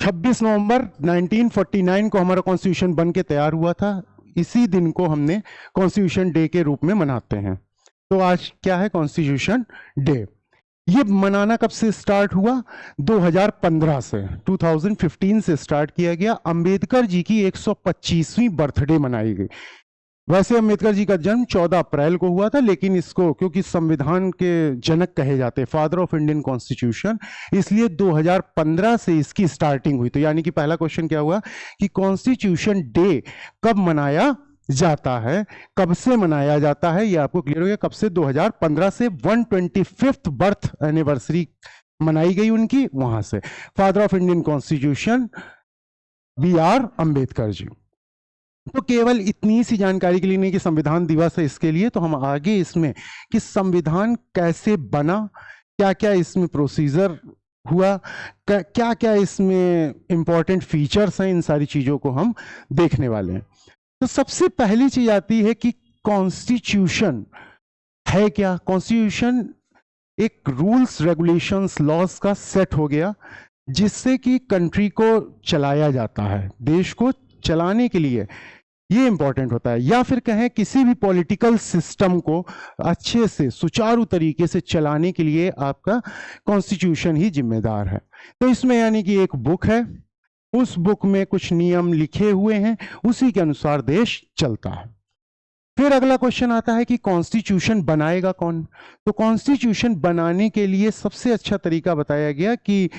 26 नवंबर 1949 को हमारा कॉन्स्टिट्यूशन बन के तैयार हुआ था। इसी दिन को हमने कॉन्स्टिट्यूशन डे के रूप में मनाते हैं। तो आज क्या है? Constitution day. ये मनाना कब से स्टार्ट हुआ? 2015 से, 2015 से स्टार्ट किया गया। अंबेडकर जी की 125वीं बर्थडे मनाई गई। वैसे अंबेडकर जी का जन्म 14 अप्रैल को हुआ था, लेकिन इसको क्योंकि संविधान के जनक कहे जाते हैं, फादर ऑफ इंडियन कॉन्स्टिट्यूशन, इसलिए 2015 से इसकी स्टार्टिंग हुई। तो यानी कि पहला क्वेश्चन क्या हुआ कि कॉन्स्टिट्यूशन डे कब मनाया जाता है, कब से मनाया जाता है, ये आपको क्लियर हो गया। कब से? 2015 से 125th बर्थ एनिवर्सरी मनाई गई उनकी, वहां से। Father of Indian constitution BR Ambedkar ji. तो केवल इतनी सी जानकारी के लिए नहीं कि संविधान दिवस है इसके लिए, तो हम आगे इसमें कि संविधान कैसे बना, क्या क्या इसमें प्रोसीजर हुआ, क्या क्या इसमें इंपॉर्टेंट फीचर्स हैं, इन सारी चीजों को हम देखने वाले हैं। तो सबसे पहली चीज आती है कि कॉन्स्टिट्यूशन है क्या? कॉन्स्टिट्यूशन एक रूल्स, रेगुलेशंस, लॉज का सेट हो गया जिससे कि कंट्री को चलाया जाता है, देश को चलाने के लिए ये इंपॉर्टेंट होता है। या फिर कहें किसी भी पॉलिटिकल सिस्टम को अच्छे से, सुचारू तरीके से चलाने के लिए आपका कॉन्स्टिट्यूशन ही जिम्मेदार है। तो इसमें यानी कि एक बुक है, उस बुक में कुछ नियम लिखे हुए हैं, उसी के अनुसार देश चलता है। फिर अगला क्वेश्चन आता है कि कॉन्स्टिट्यूशन बनाएगा कौन? तो कॉन्स्टिट्यूशन बनाने के लिए सबसे अच्छा तरीका बताया गया कि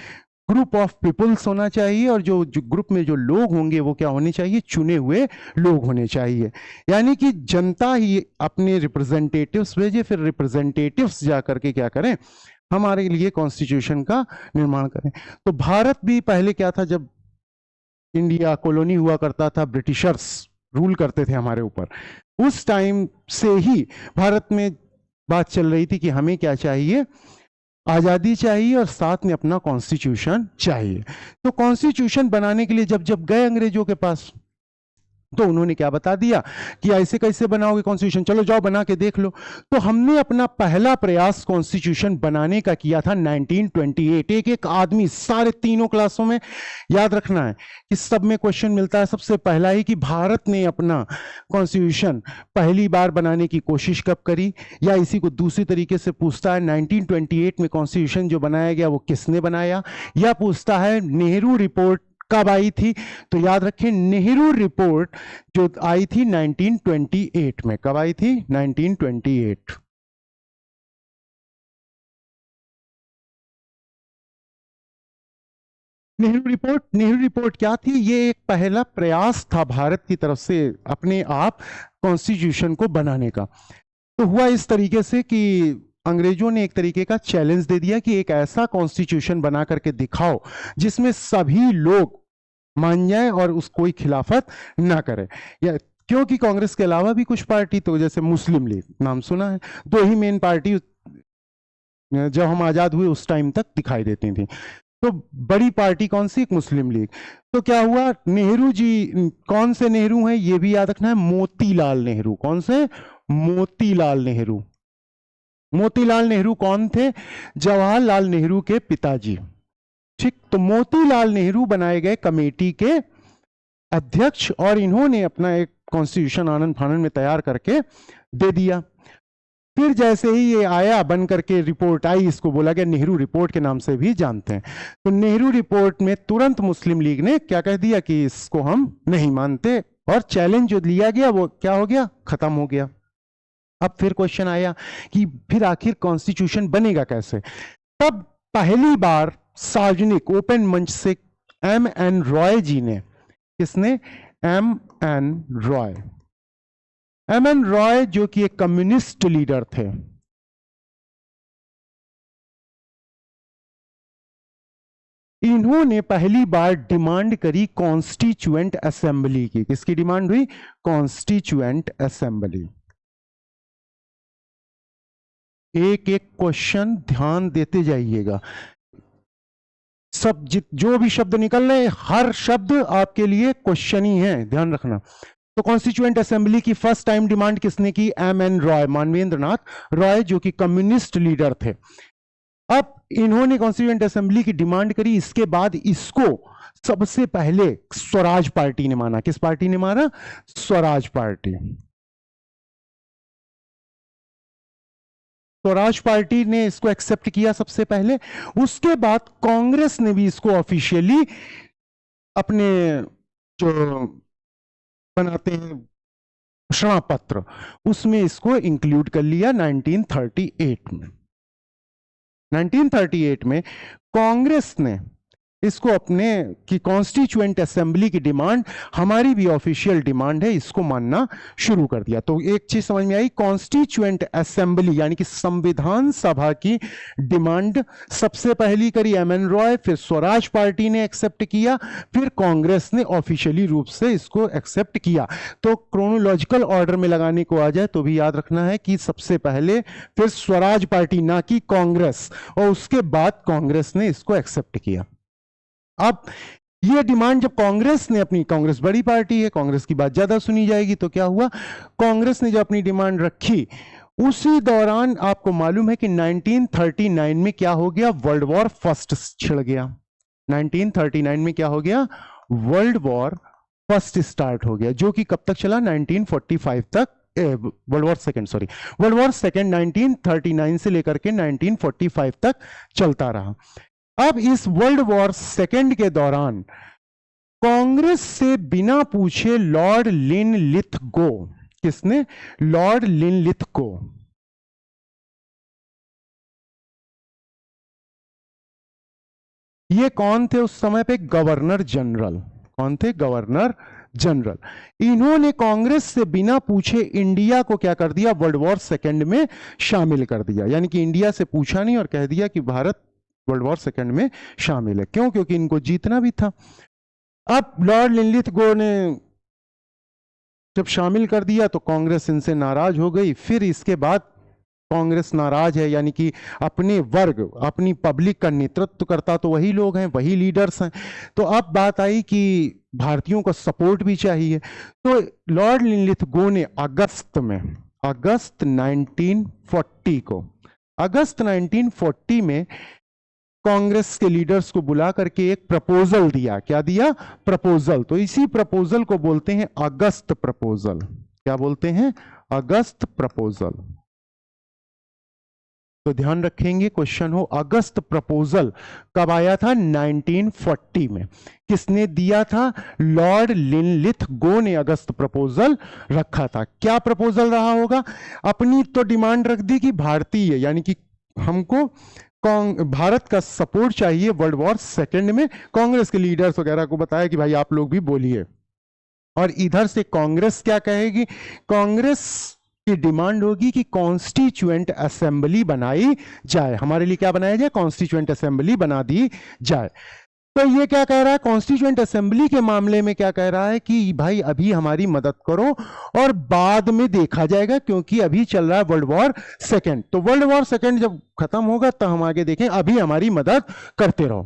ग्रुप ऑफ पीपल्स होना चाहिए, और जो ग्रुप में जो लोग होंगे वो क्या होने चाहिए? चुने हुए लोग होने चाहिए। यानी कि जनता ही अपने रिप्रेजेंटेटिव्स भेजे, फिर रिप्रेजेंटेटिव्स जाकर के क्या करें? हमारे लिए कॉन्स्टिट्यूशन का निर्माण करें। तो भारत भी पहले क्या था, जब इंडिया कॉलोनी हुआ करता था, ब्रिटिशर्स रूल करते थे हमारे ऊपर, उस टाइम से ही भारत में बात चल रही थी कि हमें क्या चाहिए? आजादी चाहिए, और साथ में अपना कॉन्स्टिट्यूशन चाहिए। तो कॉन्स्टिट्यूशन बनाने के लिए जब जब गए अंग्रेजों के पास, तो उन्होंने क्या बता दिया कि ऐसे कैसे बनाओगे कॉन्स्टिट्यूशन, चलो जाओ बना के देख लो। तो हमने अपना पहला प्रयास कॉन्स्टिट्यूशन बनाने का किया था 1928। एक एक आदमी, सारे तीनों क्लासों में याद रखना है कि सब में क्वेश्चन मिलता है सबसे पहला ही कि भारत ने अपना कॉन्स्टिट्यूशन पहली बार बनाने की कोशिश कब करी, या इसी को दूसरी तरीके से पूछता है 1928 में कॉन्स्टिट्यूशन जो बनाया गया वो किसने बनाया, या पूछता है नेहरू रिपोर्ट कब आई थी। तो याद रखें, नेहरू रिपोर्ट जो आई थी 1928 में। कब आई थी? 1928। नेहरू रिपोर्ट क्या थी? ये एक पहला प्रयास था भारत की तरफ से अपने आप कॉन्स्टिट्यूशन को बनाने का। तो हुआ इस तरीके से कि अंग्रेजों ने एक तरीके का चैलेंज दे दिया कि एक ऐसा कॉन्स्टिट्यूशन बना करके दिखाओ जिसमें सभी लोग मान जाए और उस कोई खिलाफत ना करे। या क्योंकि कांग्रेस के अलावा भी कुछ पार्टी, तो जैसे मुस्लिम लीग नाम सुना है, दो ही मेन पार्टी जब हम आजाद हुए उस टाइम तक दिखाई देती थी। तो बड़ी पार्टी कौन सी? एक मुस्लिम लीग। तो क्या हुआ, नेहरू जी, कौन से नेहरू हैं ये भी याद रखना है, मोतीलाल नेहरू। कौन से? मोतीलाल नेहरू। मोतीलाल नेहरू कौन थे? जवाहरलाल नेहरू के पिताजी। ठीक, तो मोतीलाल नेहरू बनाए गए कमेटी के अध्यक्ष, और इन्होंने अपना एक कॉन्स्टिट्यूशन आनंद फानंद में तैयार करके दे दिया। फिर जैसे ही ये आया, बन करके रिपोर्ट आई, इसको बोला गया नेहरू रिपोर्ट के नाम से भी जानते हैं। तो नेहरू रिपोर्ट में तुरंत मुस्लिम लीग ने क्या कह दिया कि इसको हम नहीं मानते, और चैलेंज जो लिया गया वो क्या हो गया? खत्म हो गया। अब फिर क्वेश्चन आया कि फिर आखिर कॉन्स्टिट्यूशन बनेगा कैसे? तब पहली बार सार्वजनिक ओपन मंच से M.N. रॉय जी ने, किसने? M.N. रॉय। M.N. रॉय जो कि एक कम्युनिस्ट लीडर थे, इन्होंने पहली बार डिमांड करी कॉन्स्टिट्यूएंट असेंबली की। किसकी डिमांड हुई? Constituent assembly. एक एक क्वेश्चन ध्यान देते जाइएगा, सब जो भी शब्द निकल रहे, हर शब्द आपके लिए क्वेश्चन ही है, ध्यान रखना। तो कॉन्स्टिट्यूएंट असेंबली की फर्स्ट टाइम डिमांड किसने की? M.N. रॉय, मानवेंद्र नाथ रॉय, जो कि कम्युनिस्ट लीडर थे। अब इन्होंने कॉन्स्टिट्यूएंट असेंबली की डिमांड करी, इसके बाद इसको सबसे पहले स्वराज पार्टी ने माना। किस पार्टी ने माना? स्वराज पार्टी। स्वराज पार्टी ने इसको एक्सेप्ट किया सबसे पहले। उसके बाद कांग्रेस ने भी इसको ऑफिशियली अपने जो बनाते हैं घोषणा पत्र, उसमें इसको इंक्लूड कर लिया 1938 में। 1938 में कांग्रेस ने इसको अपने कि कॉन्स्टिट्यूएंट असेंबली की डिमांड हमारी भी ऑफिशियल डिमांड है, इसको मानना शुरू कर दिया। तो एक चीज समझ में आई, कॉन्स्टिट्यूएंट असेंबली यानी कि संविधान सभा की डिमांड सबसे पहली करी एमएन रॉय, फिर स्वराज पार्टी ने एक्सेप्ट किया, फिर कांग्रेस ने ऑफिशियली रूप से इसको एक्सेप्ट किया। तो क्रोनोलॉजिकल ऑर्डर में लगाने को आ जाए तो भी याद रखना है कि सबसे पहले फिर स्वराज पार्टी, ना कि कांग्रेस, और उसके बाद कांग्रेस ने इसको एक्सेप्ट किया। अब ये डिमांड जब कांग्रेस ने अपनी, कांग्रेस बड़ी पार्टी है, कांग्रेस की बात ज्यादा सुनी जाएगी, तो क्या हुआ, कांग्रेस ने जो अपनी डिमांड रखी, उसी दौरान आपको मालूम है कि 1939 में क्या हो गया, वर्ल्ड वॉर फर्स्ट छिड़ गया। 1939 में क्या हो गया, वर्ल्ड वॉर फर्स्ट स्टार्ट हो गया, जो कि कब तक चला, 1945 तक, world war second, sorry, world war second 1939 से लेकर के 1945 तक चलता रहा। अब इस वर्ल्ड वॉर सेकेंड के दौरान कांग्रेस से बिना पूछे लॉर्ड लिनलिथगो, किसने, लॉर्ड लिनलिथगो, ये कौन थे उस समय पे, गवर्नर जनरल। कौन थे, गवर्नर जनरल। इन्होंने कांग्रेस से बिना पूछे इंडिया को क्या कर दिया, वर्ल्ड वॉर सेकेंड में शामिल कर दिया। यानी कि इंडिया से पूछा नहीं और कह दिया कि भारत वर्ल्ड वॉर सेकेंड में शामिल है। क्यों? क्योंकि इनको जीतना भी था। अब लॉर्ड लिनलिथगो ने जब शामिल कर दिया तो कांग्रेस इनसे नाराज हो गई। फिर इसके बाद कांग्रेस नाराज है, यानी कि अपने वर्ग, अपनी पब्लिक का नेतृत्व करता तो वही लोग हैं, वही लीडर्स हैं। तो अब बात आई कि भारतीयों का सपोर्ट भी चाहिए। तो लॉर्ड लिनलिथगो ने अगस्त 1940 को, अगस्त 1940 में कांग्रेस के लीडर्स को बुला करके एक प्रपोजल दिया। क्या दिया? प्रपोजल। तो इसी प्रपोजल को बोलते हैं अगस्त प्रपोजल। क्या बोलते हैं? अगस्त प्रपोजल। तो ध्यान रखेंगे, क्वेश्चन हो, अगस्त प्रपोजल कब आया था? 1940 में। किसने दिया था? लॉर्ड लिनलिथगो ने अगस्त प्रपोजल रखा था। क्या प्रपोजल रहा होगा? अपनी तो डिमांड रख दी कि भारतीय, यानी कि हमको भारत का सपोर्ट चाहिए वर्ल्ड वॉर सेकेंड में। कांग्रेस के लीडर्स वगैरह को बताया कि भाई आप लोग भी बोलिए। और इधर से कांग्रेस क्या कहेगी? कांग्रेस की डिमांड होगी कि कॉन्स्टिट्यूएंट असेंबली बनाई जाए। हमारे लिए क्या बनाया जाए? कॉन्स्टिट्यूएंट असेंबली बना दी जाए। तो ये क्या कह रहा है? कॉन्स्टिट्यूएंट असेंबली के मामले में क्या कह रहा है कि भाई अभी हमारी मदद करो और बाद में देखा जाएगा, क्योंकि अभी चल रहा है वर्ल्ड वॉर सेकेंड। तो वर्ल्ड वॉर सेकेंड जब खत्म होगा तो हम आगे देखें, अभी हमारी मदद करते रहो।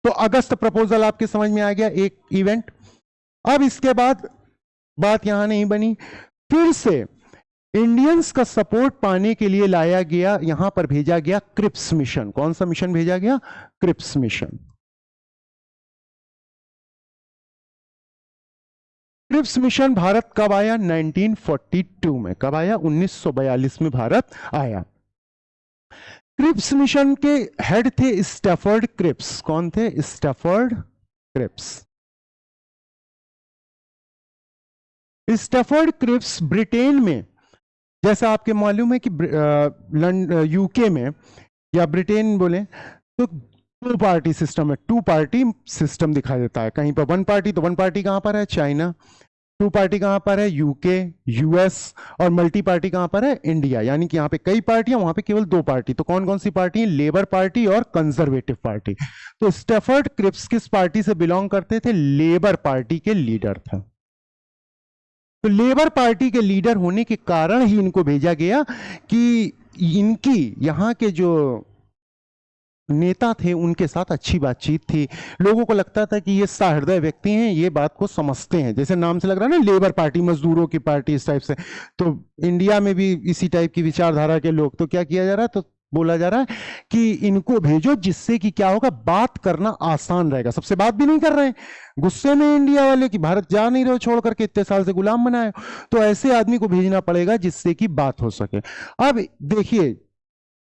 तो अगस्त प्रपोजल आपके समझ में आ गया, एक इवेंट। अब इसके बाद बात यहां नहीं बनी, फिर से इंडियंस का सपोर्ट पाने के लिए लाया गया, यहां पर भेजा गया क्रिप्स मिशन। कौन सा मिशन भेजा गया? Cripps mission. Cripps mission Bharat कब आया? 1942 में। कब आया? 1942 में भारत आया। क्रिप्स मिशन के हेड थे स्टैफर्ड क्रिप्स। कौन थे? Stafford Cripps. Stafford Cripps Britain में, जैसा आपके मालूम है कि यूके में या ब्रिटेन बोले तो टू पार्टी सिस्टम है, टू पार्टी सिस्टम दिखाई देता है। कहीं पर वन पार्टी, तो वन पार्टी कहां पर है? चाइना। टू पार्टी कहां पर है? UK, US. और मल्टी पार्टी कहां पर है? इंडिया। यानी कि यहां पे कई पार्टियां, वहां पे केवल दो पार्टी। तो कौन कौन सी पार्टी? लेबर पार्टी और कंजर्वेटिव पार्टी। तो स्टैफर्ड क्रिप्स किस पार्टी से बिलोंग करते थे? लेबर पार्टी के लीडर थे। तो लेबर पार्टी के लीडर होने के कारण ही इनको भेजा गया कि इनकी यहां के जो नेता थे उनके साथ अच्छी बातचीत थी। लोगों को लगता था कि ये सहृदय व्यक्ति हैं, ये बात को समझते हैं। जैसे नाम से लग रहा है ना, लेबर पार्टी, मजदूरों की पार्टी, इस टाइप से। तो इंडिया में भी इसी टाइप की विचारधारा के लोग। तो क्या किया जा रहा है? तो बोला जा रहा है कि इनको भेजो, जिससे कि क्या होगा, बात करना आसान रहेगा। सबसे बात भी नहीं कर रहे हैं, गुस्से में इंडिया वाले कि भारत जा नहीं रहे हो छोड़ करके, इतने साल से गुलाम बनाए हो, तो ऐसे आदमी को भेजना पड़ेगा जिससे कि बात हो सके। अब देखिए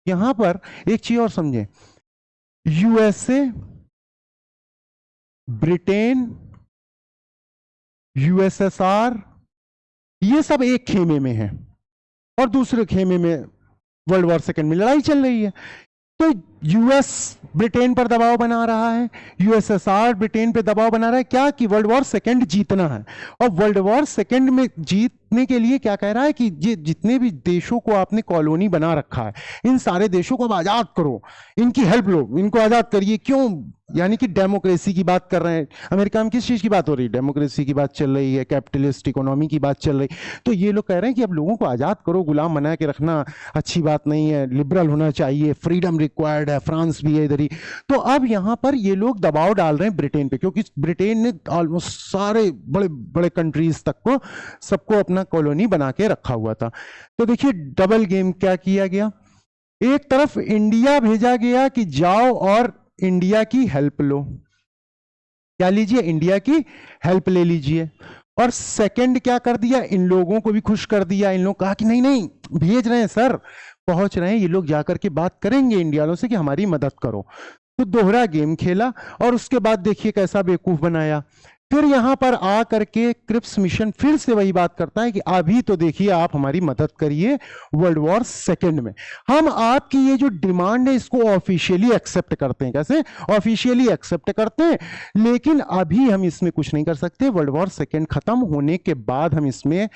यहां पर एक चीज और समझे, यूएसए, ब्रिटेन, यूएसएसआर, ये सब एक खेमे में है और दूसरे खेमे में वर्ल्ड वॉर सेकेंड में लड़ाई चल रही है। तो यूएस ब्रिटेन पर दबाव बना रहा है, यूएसएसआर ब्रिटेन पे दबाव बना रहा है, क्या कि वर्ल्ड वॉर सेकेंड जीतना है। और वर्ल्ड वॉर सेकेंड में जीतने के लिए क्या कह रहा है कि ये जितने भी देशों को आपने कॉलोनी बना रखा है, इन सारे देशों को अब आजाद करो, इनकी हेल्प लो, इनको आजाद करिए। क्यों? यानी कि डेमोक्रेसी की बात कर रहे हैं। अमेरिका में किस चीज की बात हो रही है? डेमोक्रेसी की बात चल रही है, कैपिटलिस्ट इकोनॉमी की बात चल रही। तो ये लोग कह रहे हैं कि अब लोगों को आजाद करो, गुलाम बना के रखना अच्छी बात नहीं है, लिबरल होना चाहिए, फ्रीडम रिक्वायर्ड है, फ्रांस भी है इधर ही। तो अब यहां पर ये लोग दबाव डाल रहे हैं ब्रिटेन पे, क्योंकि ब्रिटेन ने ऑलमोस्ट सारे बड़े बड़े कंट्रीज तक को सबको अपना कॉलोनी बना के रखा हुआ था। तो देखिए डबल गेम क्या किया गया, एक तरफ इंडिया भेजा गया कि जाओ और इंडिया की हेल्प लो, क्या लीजिए, इंडिया की हेल्प ले लीजिए। और सेकंड क्या कर दिया, इन लोगों को भी खुश कर दिया। इन लोग कहा कि नहीं नहीं भेज रहे हैं सर, पहुंच रहे हैं, ये लोग जाकर के बात करेंगे इंडिया वालों से कि हमारी मदद करो। तो दोहरा गेम खेला और उसके बाद देखिए कैसा बेवकूफ बनाया। फिर यहां पर आ करके क्रिप्स मिशन फिर से वही बात करता है कि अभी तो देखिए आप हमारी मदद करिए वर्ल्ड वॉर सेकेंड में, हम आपकी ये जो डिमांड है इसको ऑफिशियली एक्सेप्ट करते हैं। कैसे ऑफिशियली एक्सेप्ट करते हैं, लेकिन अभी हम इसमें कुछ नहीं कर सकते, वर्ल्ड वॉर सेकेंड खत्म होने के बाद हम इसमें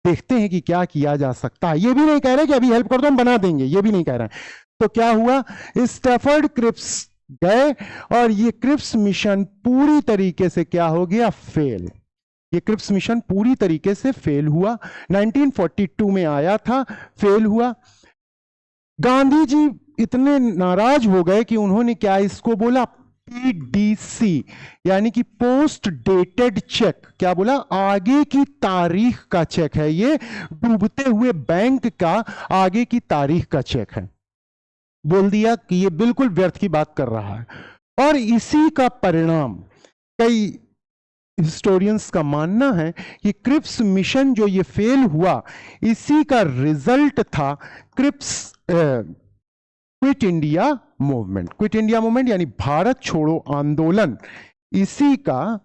देखते हैं कि क्या किया जा सकता है। ये भी नहीं कह रहे कि अभी हेल्प कर दो हम बना देंगे, ये भी नहीं कह रहे हैं। तो क्या हुआ, स्टैफर्ड क्रिप्स गए और ये क्रिप्स मिशन पूरी तरीके से क्या हो गया, फेल। ये क्रिप्स मिशन पूरी तरीके से फेल हुआ। 1942 में आया था, फेल हुआ। गांधी जी इतने नाराज हो गए कि उन्होंने क्या इसको बोला, पीडीसी, यानी कि पोस्ट डेटेड चेक। क्या बोला, आगे की तारीख का चेक है, ये डूबते हुए बैंक का आगे की तारीख का चेक है। बोल दिया कि ये बिल्कुल व्यर्थ की बात कर रहा है। और इसी का परिणाम, कई हिस्टोरियंस का मानना है कि क्रिप्स मिशन जो ये फेल हुआ, इसी का रिजल्ट था Cripps quit India movement. Quit India movement यानी भारत छोड़ो आंदोलन, इसी का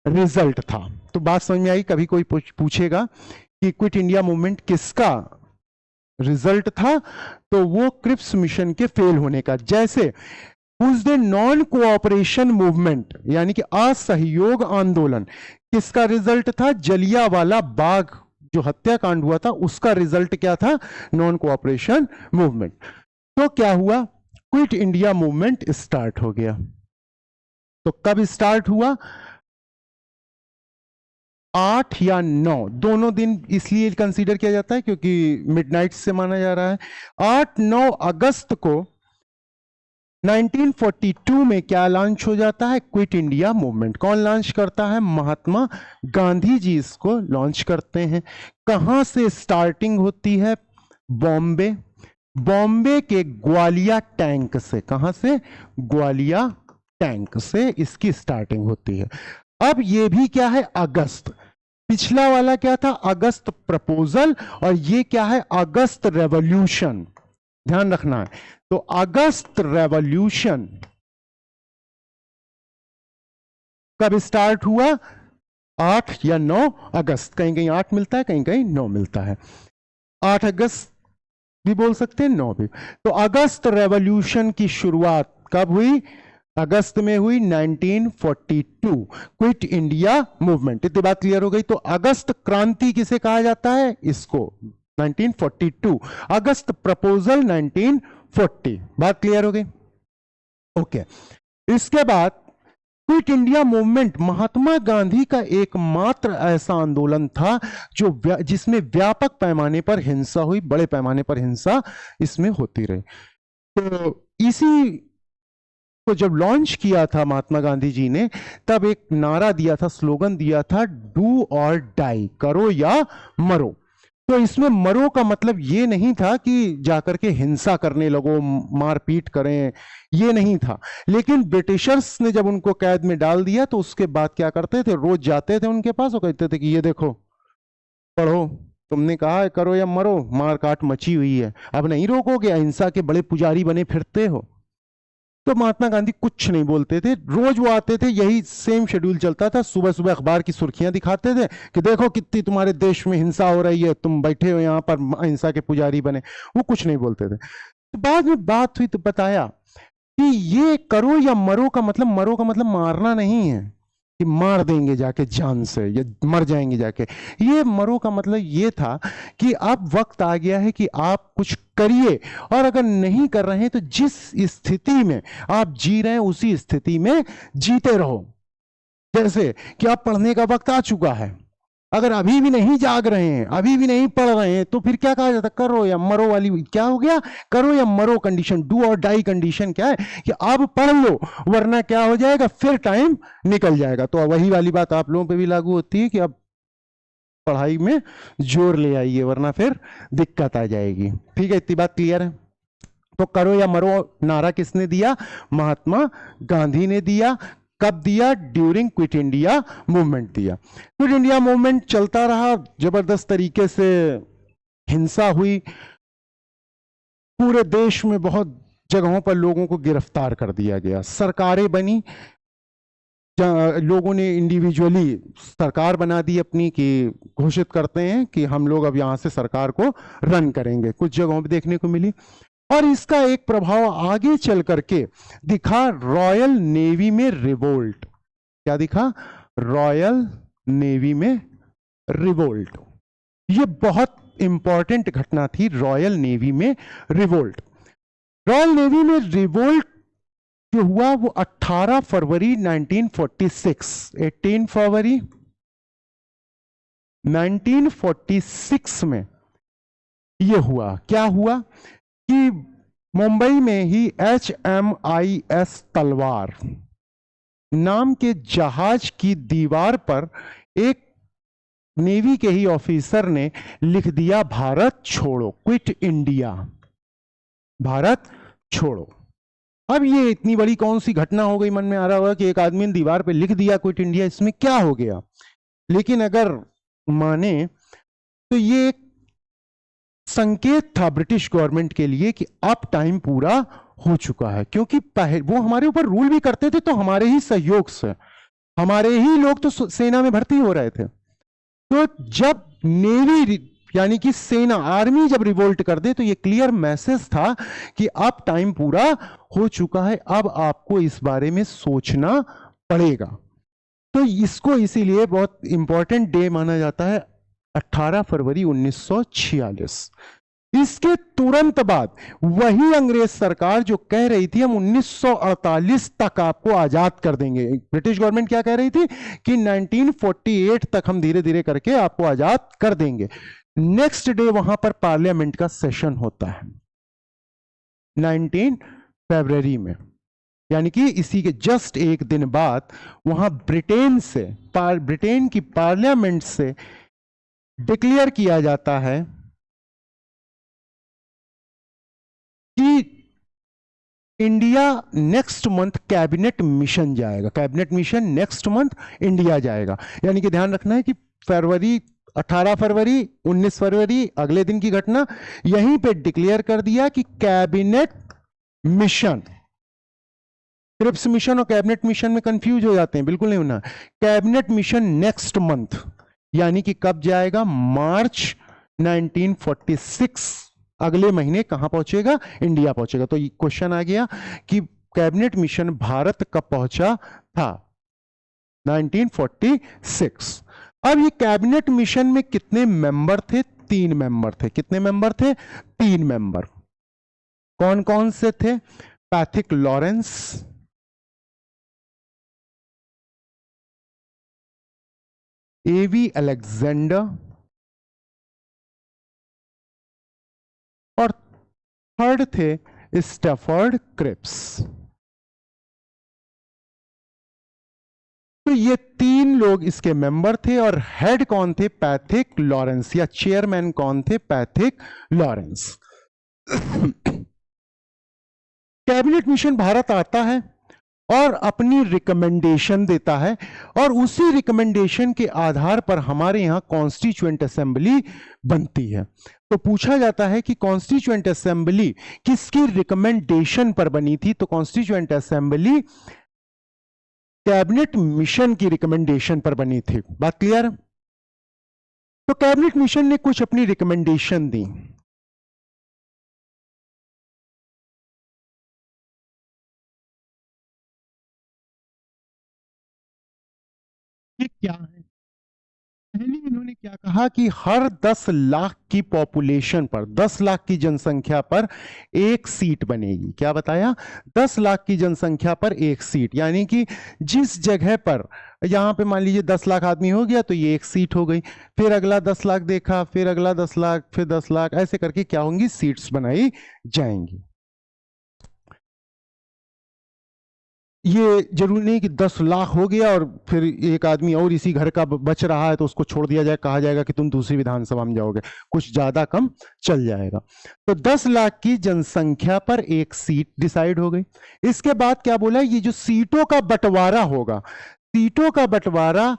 रिजल्ट था। तो बात समझ में आई? कभी कोई पूछेगा कि क्विट इंडिया मूवमेंट किसका रिजल्ट था, तो वो क्रिप्स मिशन के फेल होने का। जैसे उस दिन नॉन कोऑपरेशन मूवमेंट यानी कि असहयोग आंदोलन, किसका रिजल्ट था, जलियांवाला बाग जो हत्याकांड हुआ था उसका रिजल्ट क्या था, नॉन कोऑपरेशन मूवमेंट। तो क्या हुआ, क्विट इंडिया मूवमेंट स्टार्ट हो गया। तो कब स्टार्ट हुआ, 8 या 9 दोनों दिन इसलिए कंसीडर किया जाता है क्योंकि मिडनाइट से माना जा रहा है। 8-9 अगस्त को 1942 में क्या लॉन्च हो जाता है, क्विट इंडिया मूवमेंट। कौन लॉन्च करता है, महात्मा गांधी जी इसको लॉन्च करते हैं। कहां से स्टार्टिंग होती है, बॉम्बे, बॉम्बे के ग्वालिया टैंक से। कहां से, ग्वालिया टैंक से इसकी स्टार्टिंग होती है। अब ये भी क्या है, अगस्त। पिछला वाला क्या था, अगस्त प्रपोजल, और ये क्या है, अगस्त रेवोल्यूशन। ध्यान रखना है। तो अगस्त रेवोल्यूशन कब स्टार्ट हुआ, 8 या 9 अगस्त। कहीं कहीं 8 मिलता है, कहीं कहीं 9 मिलता है। 8 अगस्त भी बोल सकते हैं, 9 भी। तो अगस्त रेवोल्यूशन की शुरुआत कब हुई, अगस्त में हुई 1942, क्विट इंडिया मूवमेंट। इतनी बात क्लियर हो गई। तो अगस्त क्रांति किसे कहा जाता है, इसको 1942, अगस्त प्रपोजल 1940। बात क्लियर हो गई, ओके। इसके बाद quit India movement Mahatma Gandhi का एकमात्र ऐसा आंदोलन था जो जिसमें व्यापक पैमाने पर हिंसा हुई, बड़े पैमाने पर हिंसा इसमें होती रही। तो इसी को जब लॉन्च किया था महात्मा गांधी जी ने, तब एक नारा दिया था, स्लोगन दिया था, डू और डाई, करो या मरो। तो इसमें मरो का मतलब ये नहीं था कि जाकर के हिंसा करने लगो, मारपीट करें, ये नहीं था। लेकिन ब्रिटिशर्स ने जब उनको कैद में डाल दिया तो उसके बाद क्या करते थे, रोज जाते थे उनके पास और कहते थे कि ये देखो, पढ़ो, तुमने कहा है करो या मरो, मार काट मची हुई है, अब नहीं रोकोगे, अहिंसा के बड़े पुजारी बने फिरते हो। तो महात्मा गांधी कुछ नहीं बोलते थे, रोज वो आते थे, यही सेम शेड्यूल चलता था, सुबह सुबह अखबार की सुर्खियां दिखाते थे कि देखो कितनी तुम्हारे देश में हिंसा हो रही है, तुम बैठे हो यहाँ पर अहिंसा के पुजारी बने। वो कुछ नहीं बोलते थे। तो बाद में बात हुई तो बताया कि ये करो या मरो का मतलब, मरो का मतलब मारना नहीं है कि मार देंगे जाके जान से या मर जाएंगे जाके। ये मरो का मतलब ये था कि अब वक्त आ गया है कि आप कुछ करिए, और अगर नहीं कर रहे हैं तो जिस स्थिति में आप जी रहे हैं उसी स्थिति में जीते रहो। जैसे कि आप पढ़ने का वक्त आ चुका है, अगर अभी भी नहीं जाग रहे हैं, अभी भी नहीं पढ़ रहे हैं, तो फिर क्या कहा जाता, करो या मरो वाली, क्या हो गया, करो या मरो कंडीशन, डू और डाई कंडीशन क्या है कि अब पढ़ लो, वरना क्या हो जाएगा, फिर टाइम निकल जाएगा। तो वही वाली बात आप लोगों पे भी लागू होती है कि अब पढ़ाई में जोर ले आइए, वरना फिर दिक्कत आ जाएगी। ठीक है, इतनी बात क्लियर है। तो करो या मरो नारा किसने दिया, महात्मा गांधी ने दिया। कब दिया, ड्यूरिंग क्विट इंडिया मूवमेंट दिया। क्विट इंडिया मूवमेंट चलता रहा, जबरदस्त तरीके से हिंसा हुई, पूरे देश में बहुत जगहों पर लोगों को गिरफ्तार कर दिया गया, सरकारें बनी, लोगों ने इंडिविजुअली सरकार बना दी अपनी, कि घोषित करते हैं कि हम लोग अब यहां से सरकार को रन करेंगे, कुछ जगहों पे देखने को मिली। और इसका एक प्रभाव आगे चल करके दिखा रॉयल नेवी में रिवोल्ट। क्या दिखा, रॉयल नेवी में रिवोल्ट। ये बहुत इंपॉर्टेंट घटना थी, रॉयल नेवी में रिवोल्ट। रॉयल नेवी में रिवोल्ट जो हुआ वो 18 फरवरी 1946, 18 फरवरी 1946 में ये हुआ। क्या हुआ कि मुंबई में ही HMIS तलवार नाम के जहाज की दीवार पर एक नेवी के ही ऑफिसर ने लिख दिया, भारत छोड़ो, क्विट इंडिया, भारत छोड़ो। अब ये इतनी बड़ी कौन सी घटना हो गई, मन में आ रहा होगा कि एक आदमी ने दीवार पे लिख दिया क्विट इंडिया, इसमें क्या हो गया। लेकिन अगर माने तो ये एक संकेत था ब्रिटिश गवर्नमेंट के लिए कि अब टाइम पूरा हो चुका है, क्योंकि वो हमारे ऊपर रूल भी करते थे, तो हमारे ही सहयोग से हमारे ही लोग तो सेना में भर्ती हो रहे थे। तो जब नेवी यानी कि सेना, आर्मी जब रिवोल्ट कर दे, तो ये क्लियर मैसेज था कि अब टाइम पूरा हो चुका है, अब आपको इस बारे में सोचना पड़ेगा। तो इसको इसीलिए बहुत इंपॉर्टेंट डे माना जाता है, 18 फरवरी 1946। इसके तुरंत बाद वही अंग्रेज सरकार जो कह रही थी हम 1948 तक आपको आजाद कर देंगे, ब्रिटिश गवर्नमेंट क्या कह रही थी कि 1948 तक हम धीरे धीरे करके आपको आजाद कर देंगे। नेक्स्ट डे वहां पर पार्लियामेंट का सेशन होता है 19 फरवरी में, यानी कि इसी के जस्ट एक दिन बाद वहां ब्रिटेन की पार्लियामेंट से डिक्लेयर किया जाता है कि India next month cabinet mission जाएगा, cabinet mission next month India जाएगा। यानी कि ध्यान रखना है कि फरवरी 18 फरवरी 19 फरवरी अगले दिन की घटना, यहीं पे डिक्लेयर कर दिया कि कैबिनेट मिशन, क्रिप्स मिशन और कैबिनेट मिशन में कंफ्यूज हो जाते हैं, बिल्कुल नहीं होना। कैबिनेट मिशन नेक्स्ट मंथ, यानी कि कब जाएगा, मार्च 1946, अगले महीने कहां पहुंचेगा, इंडिया पहुंचेगा। तो ये क्वेश्चन आ गया कि कैबिनेट मिशन भारत कब पहुंचा था, 1946। अब ये कैबिनेट मिशन में कितने मेंबर थे, 3 मेंबर थे। कितने मेंबर थे, 3 मेंबर। कौन कौन से थे, पैथिक लॉरेंस, एवी अलेक्जेंडर और थर्ड थे स्टैफर्ड क्रिप्स। तो ये 3 लोग इसके मेंबर थे और हेड कौन थे? पैथिक लॉरेंस, या चेयरमैन कौन थे? Pethick Lawrence. Cabinet mission Bharat आता है और अपनी रिकमेंडेशन देता है, और उसी रिकमेंडेशन के आधार पर हमारे यहां कॉन्स्टिट्यूएंट असेंबली बनती है। तो पूछा जाता है कि कॉन्स्टिट्यूएंट असेंबली किसकी रिकमेंडेशन पर बनी थी? तो कॉन्स्टिट्यूएंट असेंबली कैबिनेट मिशन की रिकमेंडेशन पर बनी थी। बात क्लियर? तो कैबिनेट मिशन ने कुछ अपनी रिकमेंडेशन दी। ये क्या है? पहले इन्होंने क्या कहा कि हर 10 लाख की पॉपुलेशन पर, 10 लाख की जनसंख्या पर एक सीट बनेगी। क्या बताया? 10 लाख की जनसंख्या पर एक सीट, यानी कि जिस जगह पर, यहां पे मान लीजिए 10 लाख आदमी हो गया तो ये एक सीट हो गई, फिर अगला 10 लाख देखा, फिर अगला 10 लाख, फिर 10 लाख, ऐसे करके क्या होंगी? सीट्स बनाई जाएंगी। ये जरूरी नहीं कि 10 लाख हो गया और फिर एक आदमी और इसी घर का बच रहा है तो उसको छोड़ दिया जाए, कहा जाएगा कि तुम दूसरी विधानसभा में जाओगे, कुछ ज्यादा कम चल जाएगा। तो 10 लाख की जनसंख्या पर एक सीट डिसाइड हो गई। इसके बाद क्या बोला? ये जो सीटों का बंटवारा होगा, सीटों का बंटवारा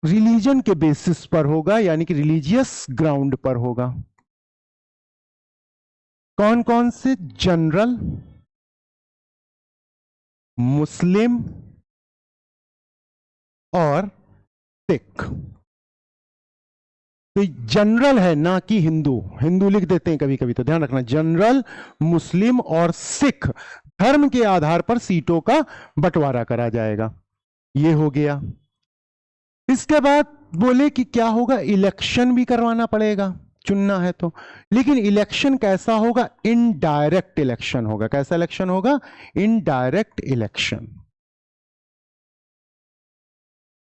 रिलीजन के बेसिस पर होगा, यानी कि रिलीजियस ग्राउंड पर होगा। कौन कौन से? जनरल, मुस्लिम और सिख। तो जनरल है, ना कि हिंदू। हिंदू लिख देते हैं कभी कभी, तो ध्यान रखना, जनरल, मुस्लिम और सिख धर्म के आधार पर सीटों का बंटवारा करा जाएगा। ये हो गया। इसके बाद बोले कि क्या होगा? इलेक्शन भी करवाना पड़ेगा, चुनना है तो। लेकिन इलेक्शन कैसा होगा? इनडायरेक्ट इलेक्शन होगा। कैसा इलेक्शन होगा? Indirect election.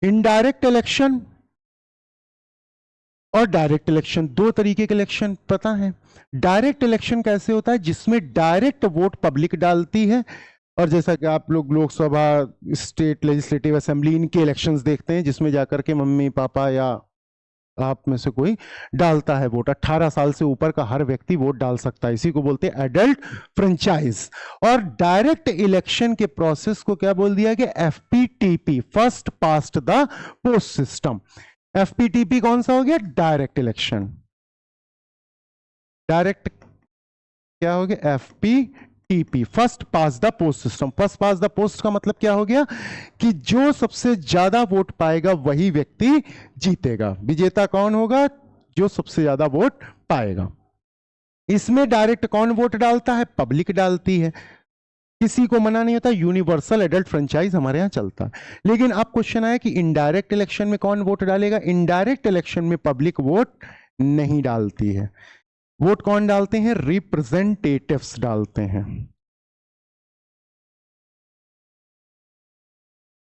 इनडायरेक्ट इलेक्शन और डायरेक्ट इलेक्शन, दो तरीके के इलेक्शन पता है। डायरेक्ट इलेक्शन कैसे होता है? जिसमें डायरेक्ट वोट पब्लिक डालती है, और जैसा कि आप लोग लोकसभा, स्टेट लेजिस्लेटिव असेंबली, इनके इलेक्शंस देखते हैं, जिसमें जाकर के मम्मी पापा या आप में से कोई डालता है वोट। 18 साल से ऊपर का हर व्यक्ति वोट डाल सकता है, इसी को बोलते हैं एडल्ट फ्रेंचाइज। और डायरेक्ट इलेक्शन के प्रोसेस को क्या बोल दिया गया? FPTP, first past the post system. FPTP कौन सा हो गया? Direct election. डायरेक्ट क्या हो गया? FPTP, first past the post system. First past the post का मतलब क्या हो गया? कि जो सबसे ज्यादा वोट पाएगा वही व्यक्ति जीतेगा। विजेता कौन होगा? जो सबसे ज्यादा वोट पाएगा। इसमें डायरेक्ट कौन वोट डालता है? पब्लिक डालती है, किसी को मना नहीं होता। यूनिवर्सल एडल्ट फ्रेंचाइज हमारे यहां चलता है। लेकिन अब क्वेश्चन आया कि इनडायरेक्ट इलेक्शन में कौन वोट डालेगा? इनडायरेक्ट इलेक्शन में पब्लिक वोट नहीं डालती है। वोट कौन डालते हैं? रिप्रेजेंटेटिव्स डालते हैं।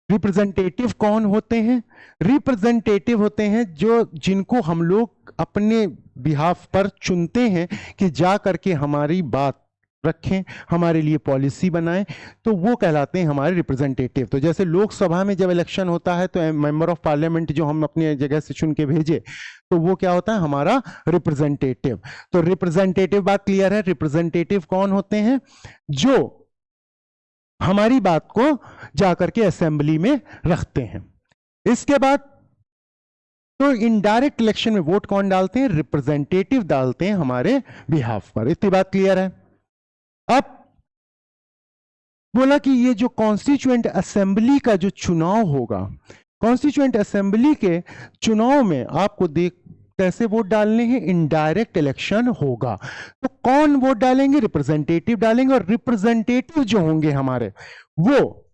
रिप्रेजेंटेटिव कौन होते हैं? रिप्रेजेंटेटिव होते हैं जो, जिनको हम लोग अपने बिहाफ पर चुनते हैं कि जा करके हमारी बात रखें, हमारे लिए पॉलिसी बनाएं, तो वो कहलाते हैं हमारे रिप्रेजेंटेटिव। तो जैसे लोकसभा में जब इलेक्शन होता है तो मेंबर ऑफ पार्लियामेंट जो हम अपने जगह से चुन के भेजे, तो वो क्या होता है? हमारा रिप्रेजेंटेटिव। तो रिप्रेजेंटेटिव, बात क्लियर है? रिप्रेजेंटेटिव कौन होते हैं? जो हमारी बात को जाकर के असेंबली में रखते हैं। इसके बाद तो इनडायरेक्ट इलेक्शन में वोट कौन डालते हैं? रिप्रेजेंटेटिव डालते हैं हमारे बिहाफ पर। इतनी बात क्लियर है? अब बोला कि ये जो कॉन्स्टिट्यूएंट असेंबली का जो चुनाव होगा, कॉन्स्टिट्यूएंट असेंबली के चुनाव में आपको देख कैसे वोट डालने हैं? इनडायरेक्ट इलेक्शन होगा। तो कौन वोट डालेंगे? रिप्रेजेंटेटिव डालेंगे। और रिप्रेजेंटेटिव जो होंगे हमारे, वो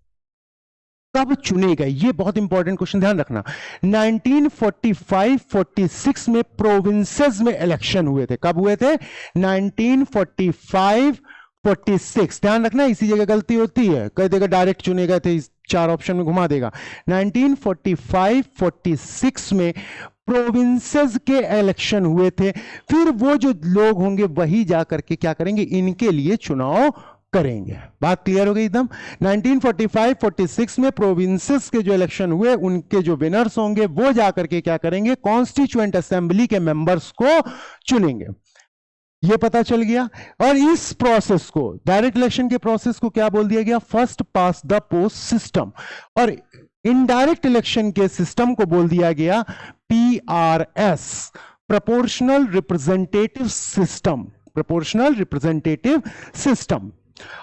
कब चुने गए? ये बहुत इंपॉर्टेंट क्वेश्चन, ध्यान रखना। 1945-46 में प्रोविंसेस में इलेक्शन हुए थे। कब हुए थे? 1945-46। ध्यान रखना, इसी जगह गलती होती है, कह देगा डायरेक्ट चुने गए थे, इस 4 ऑप्शन में घुमा देगा। 1945-46 में प्रोविंसेस के इलेक्शन हुए थे। फिर वो जो लोग होंगे वही जाकर के क्या करेंगे? इनके लिए चुनाव करेंगे। बात क्लियर हो गई एकदम। 1945-46 में प्रोविंसेस के जो इलेक्शन हुए उनके जो विनर्स होंगे वो जाकर के क्या करेंगे, कॉन्स्टिट्यूएंट असेंबली के मेंबर्स को चुनेंगे। ये पता चल गया। और इस प्रोसेस को, डायरेक्ट इलेक्शन के प्रोसेस को क्या बोल दिया गया, first past the post system. और इनडायरेक्ट इलेक्शन के सिस्टम को बोल दिया गया PRS, proportional representative system. Proportional representative system.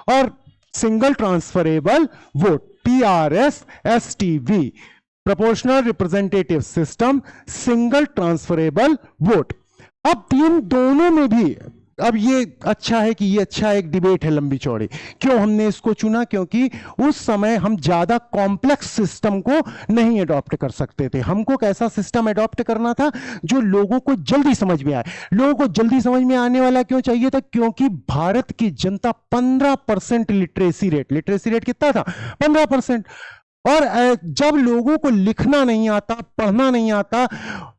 और single transferable vote, PRS STV, proportional representative system, single transferable vote. अब इन दोनों में भी, अब ये अच्छा है कि ये अच्छा एक डिबेट है लंबी चौड़ी। क्यों हमने इसको चुना, क्योंकि उस समय हम ज्यादा कॉम्प्लेक्स सिस्टम को नहीं अडॉप्ट कर सकते थे। हमको कैसा सिस्टम अडॉप्ट करना था जो लोगों को जल्दी समझ में आए। लोगों को जल्दी समझ में आने वाला क्यों चाहिए था, क्योंकि भारत की जनता 15% लिटरेसी रेट कितना था, 15%। और जब लोगों को लिखना नहीं आता, पढ़ना नहीं आता,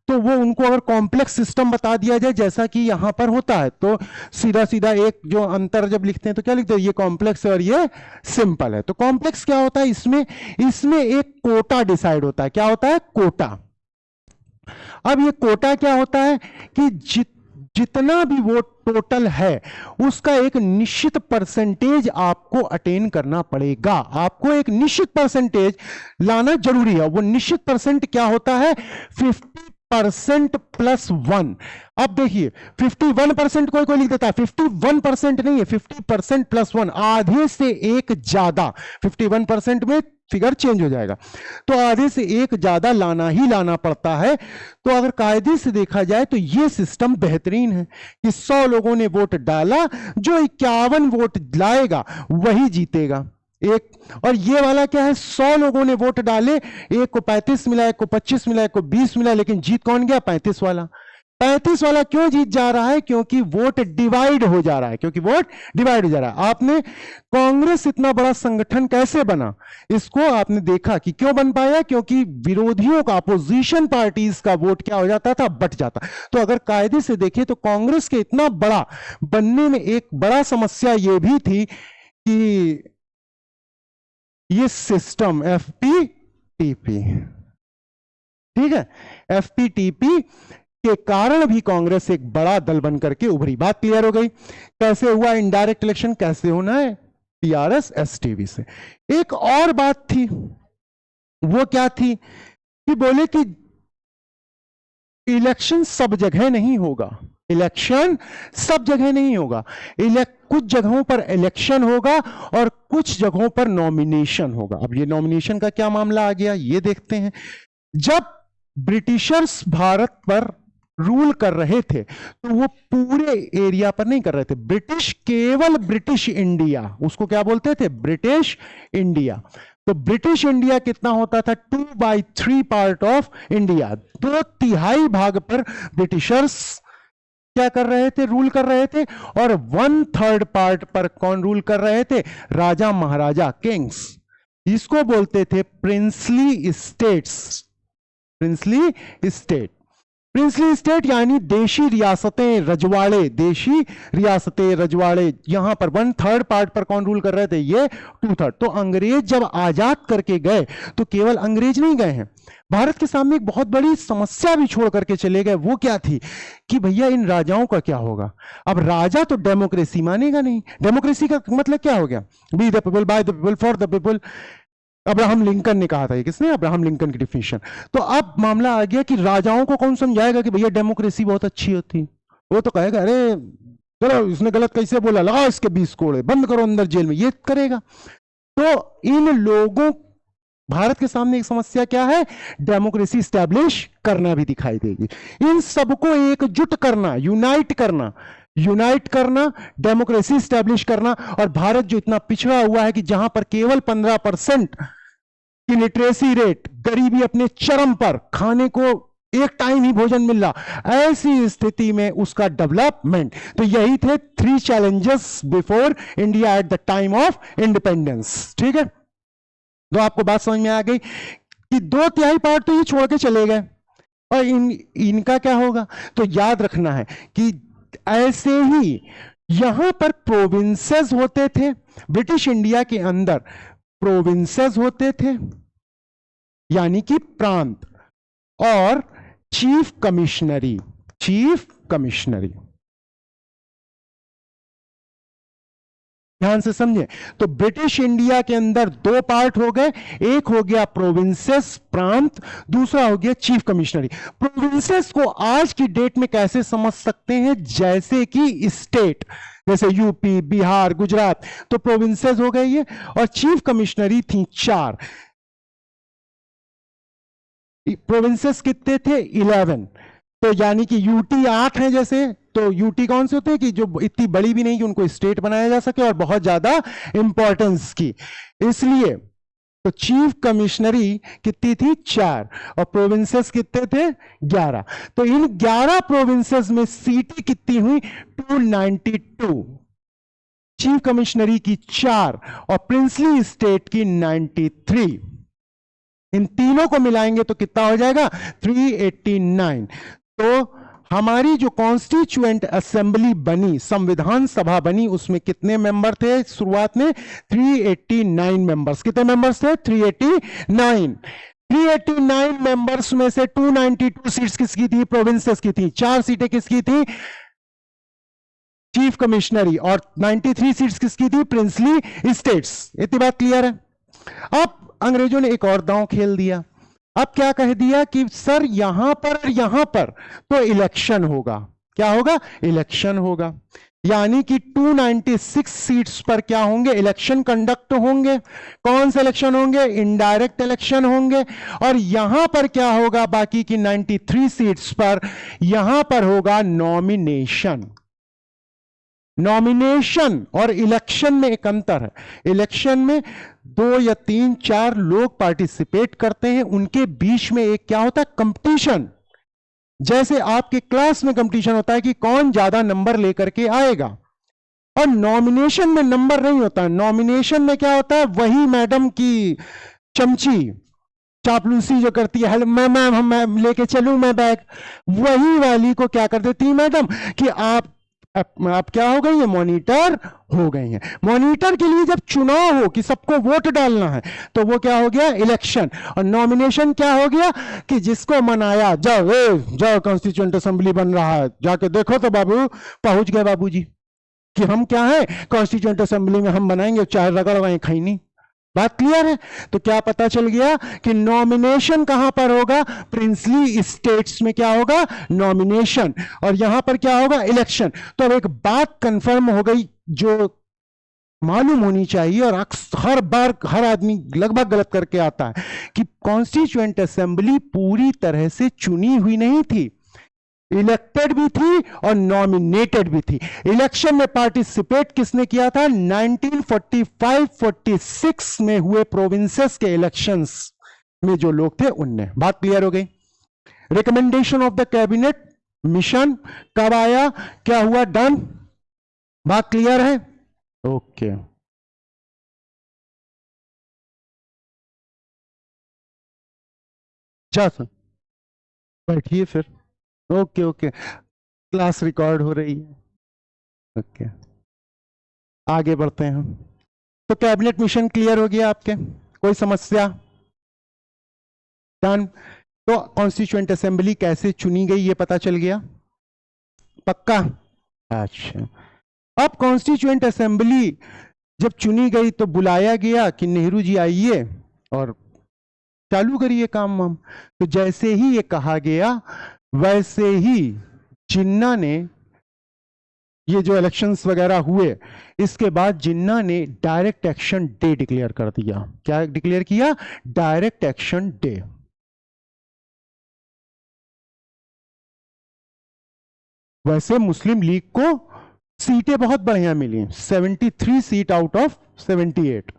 तो वो उनको अगर कॉम्प्लेक्स सिस्टम बता दिया जाए जैसा कि यहां पर होता है, तो सीधा सीधा एक जो अंतर जब लिखते हैं तो क्या लिखते हैं, ये कॉम्प्लेक्स है और ये सिंपल है। तो कॉम्प्लेक्स क्या होता है, इसमें एक कोटा डिसाइड होता है। क्या होता है, कोटा। अब ये कोटा क्या होता है कि जितना भी वोट टोटल है उसका एक निश्चित परसेंटेज आपको अटेन करना पड़ेगा। आपको एक निश्चित परसेंटेज लाना जरूरी है। वो निश्चित परसेंट क्या होता है, 50% + 1। अब देखिए 51% कोई लिख देता है, 51% नहीं है, 50% + 1, आधे से एक ज्यादा। 51% में फिगर चेंज हो जाएगा, तो आधे से एक ज्यादा लाना ही लाना पड़ता है। तो अगर कायदे से देखा जाए तो यह सिस्टम बेहतरीन है कि 100 लोगों ने वोट डाला, जो 51 वोट लाएगा वही जीतेगा। एक और ये वाला क्या है, 100 लोगों ने वोट डाले, एक को 35 मिला, एक को 25 मिला, एक को 20 मिला, लेकिन जीत कौन गया, 35 वाला। 35 वाला क्यों जीत जा रहा है, क्योंकि वोट डिवाइड हो जा रहा है, क्योंकि वोट डिवाइड हो जा रहा है। आपने कांग्रेस इतना बड़ा संगठन कैसे बना, इसको आपने देखा कि क्यों बन पाया, क्योंकि विरोधियों का, अपोजिशन पार्टीज का वोट क्या हो जाता था, बट जाता। तो अगर कायदे से देखें तो कांग्रेस के इतना बड़ा बनने में एक बड़ा समस्या यह भी थी कि ये सिस्टम FPTP, ठीक है, FPTP के कारण भी कांग्रेस एक बड़ा दल बनकर के उभरी। बात क्लियर हो गई। कैसे हुआ इनडायरेक्ट इलेक्शन, कैसे होना है, PRS STV से। एक और बात थी, वो क्या थी कि बोले कि इलेक्शन सब जगह नहीं होगा, इलेक्शन सब जगह नहीं होगा, कुछ जगहों पर इलेक्शन होगा और कुछ जगहों पर नॉमिनेशन होगा। अब ये नॉमिनेशन का क्या मामला आ गया, ये देखते हैं। जब ब्रिटिशर्स भारत पर रूल कर रहे थे तो वो पूरे एरिया पर नहीं कर रहे थे। ब्रिटिश केवल ब्रिटिश इंडिया, उसको क्या बोलते थे, ब्रिटिश इंडिया। तो ब्रिटिश इंडिया कितना होता था, 2/3 पार्ट ऑफ इंडिया, 2/3 भाग पर ब्रिटिशर्स क्या कर रहे थे, रूल कर रहे थे। और 1/3 पार्ट पर कौन रूल कर रहे थे, राजा महाराजा, किंग्स। इसको बोलते थे princely states. Princely state, princely state यानी देशी रियासतें, रजवाड़े, देशी रियासतें, रजवाड़े। यहां पर 1/3 पार्ट पर कौन रूल कर रहे थे, ये 2/3। तो अंग्रेज जब आजाद करके गए तो केवल अंग्रेज नहीं गए हैं, भारत के सामने एक बहुत बड़ी समस्या भी छोड़ करके चले गए। वो क्या थी कि भैया इन राजाओं का क्या होगा। अब राजा तो डेमोक्रेसी मानेगा नहीं। डेमोक्रेसी का मतलब क्या हो गया, be the people, by the people, for the people. Abraham Lincoln ने कहा था, ये किसने, अब्राहम लिंकन की डिफिनेशन। तो अब मामला आ गया कि राजाओं को कौन समझाएगा कि भैया डेमोक्रेसी बहुत अच्छी होती। वो तो कहेगा अरे चलो इसने गलत कैसे बोला, लगाओ इसके 20 कोड़े, बंद करो अंदर जेल में, ये करेगा। तो इन लोगों, भारत के सामने एक समस्या क्या है, डेमोक्रेसी स्टैब्लिश करना भी दिखाई देगी। इन सबको एकजुट करना, यूनाइट करना, डेमोक्रेसी स्टैब्लिश करना। और भारत जो इतना पिछड़ा हुआ है कि जहां पर केवल 15% की लिटरेसी रेट, गरीबी अपने चरम पर, खाने को एक टाइम ही भोजन मिल रहा, ऐसी स्थिति में उसका डेवलपमेंट। तो यही थे 3 challenges before India at the time of independence. ठीक है, तो आपको बात समझ में आ गई कि 2/3 पार्ट तो ये छोड़ के चले गए, और इनका क्या होगा। तो याद रखना है कि ऐसे ही यहां पर प्रोविंसेस होते थे, ब्रिटिश इंडिया के अंदर प्रोविंसेस होते थे, यानी कि प्रांत, और चीफ कमिश्नरी। ध्यान से समझे, तो ब्रिटिश इंडिया के अंदर दो पार्ट हो गए, एक हो गया प्रोविंसेस प्रांत, दूसरा हो गया चीफ कमिश्नरी। प्रोविंसेस को आज की डेट में कैसे समझ सकते हैं, जैसे कि स्टेट, जैसे यूपी, बिहार, गुजरात, तो प्रोविंसेस हो गए ये, और चीफ कमिश्नरी थी 4। प्रोविंसेस कितने थे, 11। तो यानी कि यूटी 8 है, जैसे तो यूटी कौन से होते हैं कि जो इतनी बड़ी भी नहीं कि उनको स्टेट बनाया जा सके और बहुत ज्यादा इंपॉर्टेंस की, इसलिए तो चीफ कमिश्नरी कितनी थी, 4, और प्रोविंसेस कितने थे, 11। तो इन 11 प्रोविंसेस में सीटें कितनी हुई, 292, चीफ कमिश्नरी की 4 और प्रिंसली स्टेट की 93। इन तीनों को मिलाएंगे तो कितना हो जाएगा, 389। तो हमारी जो कॉन्स्टिट्यूएंट असेंबली बनी, संविधान सभा बनी, उसमें कितने मेंबर थे शुरुआत में, 389 मेंबर्स। कितने मेंबर्स थे, 389। 389 मेंबर्स में से 292 सीट्स किसकी थी, प्रोविंसेस की थी, 4 सीटें किसकी थी, चीफ कमिश्नरी, और 93 सीट्स किसकी थी, प्रिंसली स्टेट्स। इतनी बात क्लियर है। अब अंग्रेजों ने एक और दांव खेल दिया। अब क्या कह दिया कि सर यहां पर और यहां पर तो इलेक्शन होगा। क्या होगा, इलेक्शन होगा, यानी कि 296 सीट्स पर क्या होंगे, इलेक्शन कंडक्ट होंगे। कौन से इलेक्शन होंगे, इनडायरेक्ट इलेक्शन होंगे। और यहां पर क्या होगा, बाकी की 93 सीट्स पर यहां पर होगा नॉमिनेशन। नॉमिनेशन और इलेक्शन में एक अंतर है। इलेक्शन में 2 या 3, 4 लोग पार्टिसिपेट करते हैं, उनके बीच में एक क्या होता है, कंपटीशन। जैसे आपके क्लास में कंपटीशन होता है कि कौन ज्यादा नंबर लेकर के आएगा। और नॉमिनेशन में नंबर नहीं होता। नॉमिनेशन में क्या होता है, वही मैडम की चमची चापलूसी जो करती है, हेलो मैम मैं लेके चलूं मैं बैग, वही वाली को क्या कर देती है मैडम कि आप क्या हो गई है, मॉनिटर हो गई हैं। मॉनिटर के लिए जब चुनाव हो कि सबको वोट डालना है, तो वो क्या हो गया, इलेक्शन। और नॉमिनेशन क्या हो गया कि जिसको मनाया, जाओ जाओ कॉन्स्टिट्यूएंट असेंबली बन रहा है, जाके देखो तो बाबू पहुंच गए बाबूजी कि हम क्या है, कॉन्स्टिट्यूएंट असेंबली में हम बनाएंगे, चाहे रगड़ वहीं खाई नहीं। बात क्लियर है। तो क्या पता चल गया कि नॉमिनेशन कहां पर होगा, प्रिंसली स्टेट्स में क्या होगा, नॉमिनेशन, और यहां पर क्या होगा, इलेक्शन। तो अब एक बात कंफर्म हो गई जो मालूम होनी चाहिए, और हर बार हर आदमी लगभग गलत करके आता है, कि कॉन्स्टिट्यूएंट असेंबली पूरी तरह से चुनी हुई नहीं थी, इलेक्टेड भी थी और नॉमिनेटेड भी थी। इलेक्शन में पार्टिसिपेट किसने किया था, 1945-46 में हुए प्रोविंसेस के इलेक्शंस में जो लोग थे उनने। बात क्लियर हो गई। Recommendation of the cabinet mission कब आया, क्या हुआ, डन। बात क्लियर है, ओके। अच्छा सर, बैठिए फिर। ओके ओके, क्लास रिकॉर्ड हो रही है। ओके, आगे बढ़ते हैं हम। तो कैबिनेट मिशन क्लियर हो गया आपके, कोई समस्या, डन। तो कॉन्स्टिट्यूएंट असेंबली कैसे चुनी गई ये पता चल गया, पक्का। अच्छा, अब कॉन्स्टिट्यूएंट असेंबली जब चुनी गई तो बुलाया गया कि नेहरू जी आइए और चालू करिए काम वाम। तो जैसे ही ये कहा गया, वैसे ही जिन्ना ने, ये जो इलेक्शंस वगैरह हुए, इसके बाद जिन्ना ने डायरेक्ट एक्शन डे डिक्लेयर कर दिया। क्या डिक्लेयर किया, डायरेक्ट एक्शन डे। वैसे मुस्लिम लीग को सीटें बहुत बढ़िया मिली, 73 सीट आउट ऑफ 78,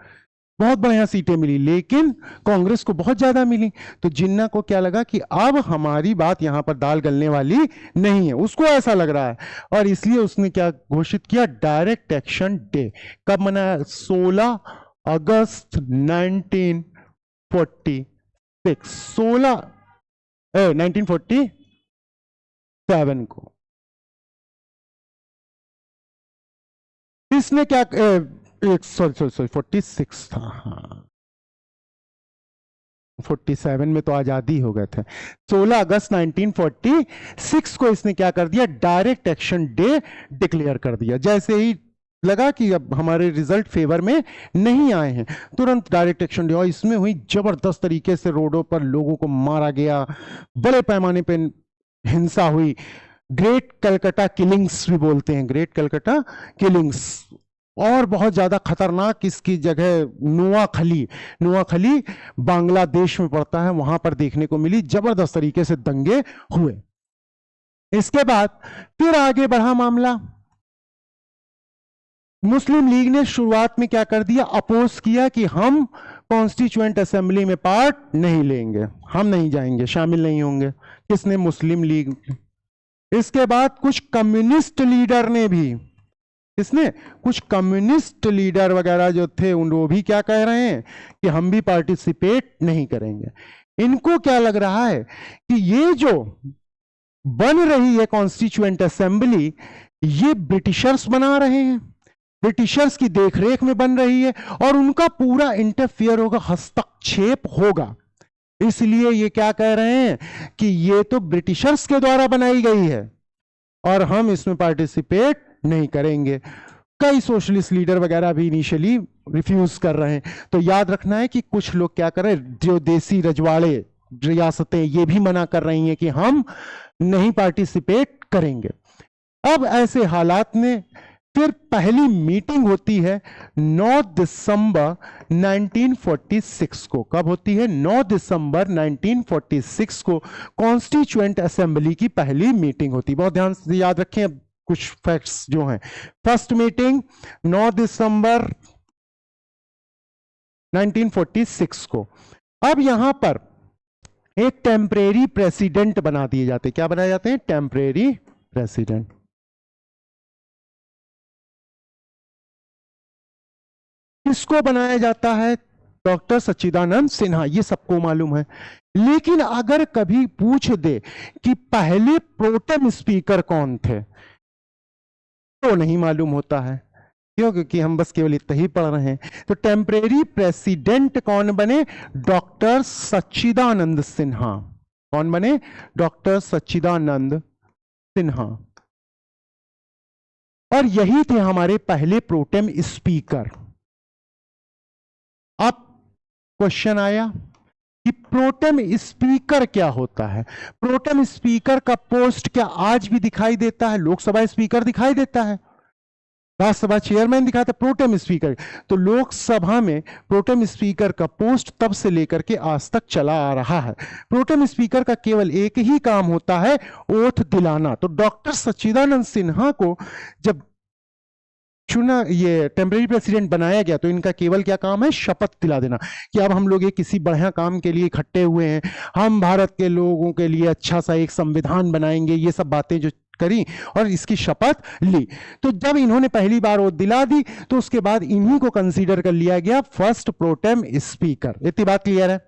बहुत बढ़िया सीटें मिली, लेकिन कांग्रेस को बहुत ज्यादा मिली। तो जिन्ना को क्या लगा कि अब हमारी बात यहां पर दाल गलने वाली नहीं है, उसको ऐसा लग रहा है, और इसलिए उसने क्या घोषित किया, डायरेक्ट एक्शन डे। कब मनाया, 16 अगस्त 1946, 1947 को। इसने क्या सॉरी 46 था, हाँ 47 में तो आजादी हो गए थे। 16 अगस्त 1946 को इसने क्या कर दिया, डायरेक्ट एक्शन डे डिक्लेयर कर दिया। जैसे ही लगा कि अब हमारे रिजल्ट फेवर में नहीं आए हैं, तुरंत डायरेक्ट एक्शन डे, और इसमें हुई जबरदस्त तरीके से रोडों पर लोगों को मारा गया, बड़े पैमाने पर हिंसा हुई। ग्रेट कलकत्ता किलिंग्स भी बोलते हैं, ग्रेट कलकत्ता किलिंग्स। और बहुत ज्यादा खतरनाक इसकी जगह नोआखली, नोआखली बांग्लादेश में पड़ता है, वहां पर देखने को मिली, जबरदस्त तरीके से दंगे हुए। इसके बाद फिर आगे बढ़ा मामला। मुस्लिम लीग ने शुरुआत में क्या कर दिया, अपोज किया कि हम कॉन्स्टिट्यूएंट असेंबली में पार्ट नहीं लेंगे, हम नहीं जाएंगे, शामिल नहीं होंगे। किसने, मुस्लिम लीग। इसके बाद कुछ कम्युनिस्ट लीडर ने भी, इसने कुछ कम्युनिस्ट लीडर वगैरह जो थे उन वो भी क्या कह रहे हैं कि हम भी पार्टिसिपेट नहीं करेंगे। इनको क्या लग रहा है कि ये जो बन रही है कॉन्स्टिट्यूएंट असेंबली, ये ब्रिटिशर्स बना रहे हैं, ब्रिटिशर्स की देखरेख में बन रही है, और उनका पूरा इंटरफियर होगा, हस्तक्षेप होगा। इसलिए ये क्या कह रहे हैं कि ये तो ब्रिटिशर्स के द्वारा बनाई गई है और हम इसमें पार्टिसिपेट नहीं करेंगे। कई सोशलिस्ट लीडर वगैरह भी इनिशियली रिफ्यूज कर रहे हैं। तो याद रखना है कि कुछ लोग क्या कर रहे हैं, जो देसी रजवाड़े रियासतें, ये भी मना कर रही हैं कि हम नहीं पार्टिसिपेट करेंगे। अब ऐसे हालात में फिर पहली मीटिंग होती है 9 दिसंबर 1946 को। कब होती है, 9 दिसंबर 1946 को कॉन्स्टिट्यूएंट असेंबली की पहली मीटिंग होती है। बहुत ध्यान से याद रखें कुछ फैक्ट्स जो हैं। फर्स्ट मीटिंग 9 दिसंबर 1946 को। अब यहां पर एक टेम्परेरी प्रेसिडेंट बना दिए जाते हैं। क्या बनाए जाते हैं, टेम्परेरी प्रेसिडेंट। किसको बनाया जाता है, डॉक्टर सच्चिदानंद सिन्हा, ये सबको मालूम है। लेकिन अगर कभी पूछ दे कि पहले प्रोटेम स्पीकर कौन थे, तो नहीं मालूम होता है। क्यों, क्योंकि हम बस केवल इतना ही पढ़ रहे हैं। तो टेम्परेरी प्रेसिडेंट कौन बने, डॉक्टर सच्चिदानंद सिन्हा। कौन बने, डॉक्टर सच्चिदानंद सिन्हा। और यही थे हमारे पहले प्रोटेम स्पीकर। अब क्वेश्चन आया कि प्रोटेम स्पीकर क्या होता है। प्रोटेम स्पीकर का पोस्ट क्या आज भी दिखाई देता है, लोकसभा स्पीकर दिखाई देता है, राज्यसभा चेयरमैन दिखाता है, प्रोटेम स्पीकर। तो लोकसभा में प्रोटेम स्पीकर का पोस्ट तब से लेकर के आज तक चला आ रहा है। प्रोटेम स्पीकर का केवल एक ही काम होता है, ओथ दिलाना। तो डॉक्टर सच्चिदानंद सिन्हा को जब चुना, ये टेम्परेरी प्रेसिडेंट बनाया गया, तो इनका केवल क्या काम है, शपथ दिला देना कि अब हम लोग ये किसी बढ़िया काम के लिए इकट्ठे हुए हैं, हम भारत के लोगों के लिए अच्छा सा एक संविधान बनाएंगे। ये सब बातें जो करी और इसकी शपथ ली। तो जब इन्होंने पहली बार वो दिला दी, तो उसके बाद इन्हीं को कंसीडर कर लिया गया फर्स्ट प्रोटेम स्पीकर। इतनी बात क्लियर है।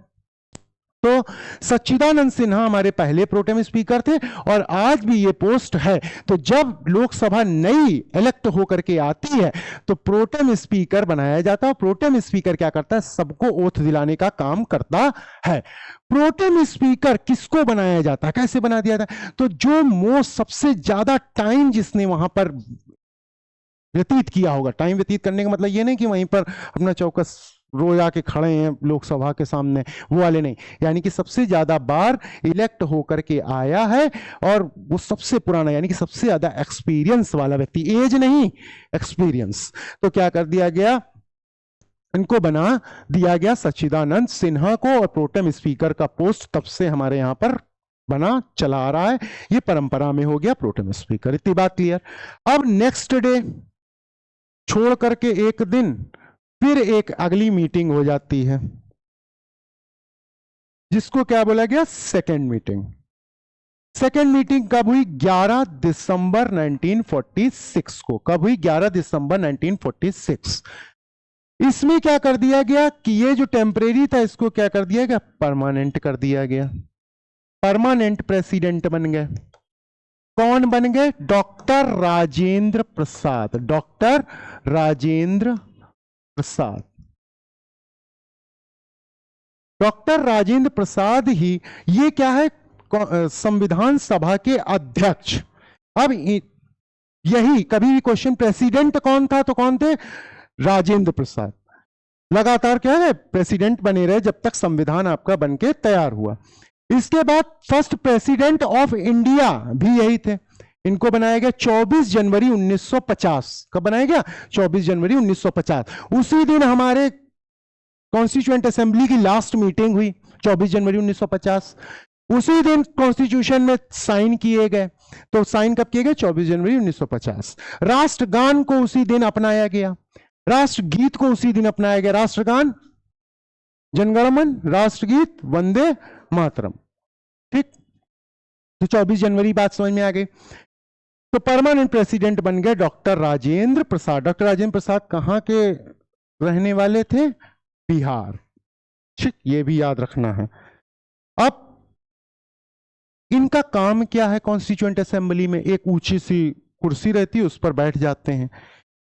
तो सच्चिदानंद सिन्हा हमारे पहले प्रोटेम स्पीकर थे और आज भी ये पोस्ट है। तो जब लोकसभा नई इलेक्ट होकर के आती है तो प्रोटेम स्पीकर बनाया जाता है। प्रोटेम स्पीकर क्या करता है, सबको ओथ दिलाने का काम करता है। प्रोटेम स्पीकर किसको बनाया जाता है, कैसे बना दिया जाता है, तो जो सबसे ज्यादा टाइम जिसने वहां पर व्यतीत किया होगा। टाइम व्यतीत करने का मतलब ये नहीं कि वहीं पर अपना चौकस रोज आके खड़े हैं लोकसभा के सामने, वो वाले नहीं। यानी कि सबसे ज्यादा बार इलेक्ट होकर के आया है और वो सबसे पुराना, यानी कि सबसे ज्यादा एक्सपीरियंस वाला व्यक्ति, एज नहीं एक्सपीरियंस। तो क्या कर दिया गया, इनको बना दिया गया सच्चिदानंद सिन्हा को, और प्रोटेम स्पीकर का पोस्ट तब से हमारे यहां पर बना चला आ रहा है। ये परंपरा में हो गया प्रोटेम स्पीकर। इतनी बात क्लियर। अब नेक्स्ट डे छोड़ करके एक दिन फिर एक अगली मीटिंग हो जाती है, जिसको क्या बोला गया, सेकेंड मीटिंग। सेकेंड मीटिंग कब हुई, 11 दिसंबर 1946 को। कब हुई, 11 दिसंबर 1946। इसमें क्या कर दिया गया कि ये जो टेम्परेरी था इसको क्या कर दिया गया, परमानेंट कर दिया गया। परमानेंट प्रेसिडेंट बन गए। कौन बन गए, doctor Rajendra Prasad. Doctor Rajendra Prasad. Doctor Rajendra Prasad ही ये क्या है, संविधान सभा के अध्यक्ष। अब यही कभी भी क्वेश्चन प्रेसिडेंट कौन था, तो कौन थे, राजेंद्र प्रसाद। लगातार क्या है, प्रेसिडेंट बने रहे जब तक संविधान आपका बनके तैयार हुआ। इसके बाद फर्स्ट प्रेसिडेंट ऑफ इंडिया भी यही थे। इनको बनाया गया 24 जनवरी 1950। कब बनाया गया, 24 जनवरी 1950। उसी दिन हमारे कॉन्स्टिट्यूएंट असेंबली की लास्ट मीटिंग हुई 24 जनवरी 1950। उसी दिन कॉन्स्टिट्यूशन में साइन किए गए। तो साइन कब किए गए, 24 जनवरी 1950। राष्ट्रगान को उसी दिन अपनाया गया, राष्ट्रगीत को उसी दिन अपनाया गया। राष्ट्रगान जनगणमन, राष्ट्रगीत वंदे मातरम। ठीक, तो 24 जनवरी बात समझ में आ गई। तो परमानेंट प्रेसिडेंट बन गए डॉक्टर राजेंद्र प्रसाद। डॉक्टर राजेंद्र प्रसाद कहां के रहने वाले थे, बिहार। ठीक, ये भी याद रखना है। अब इनका काम क्या है, कॉन्स्टिट्यूएंट असेंबली में एक ऊंची सी कुर्सी रहती है, उस पर बैठ जाते हैं।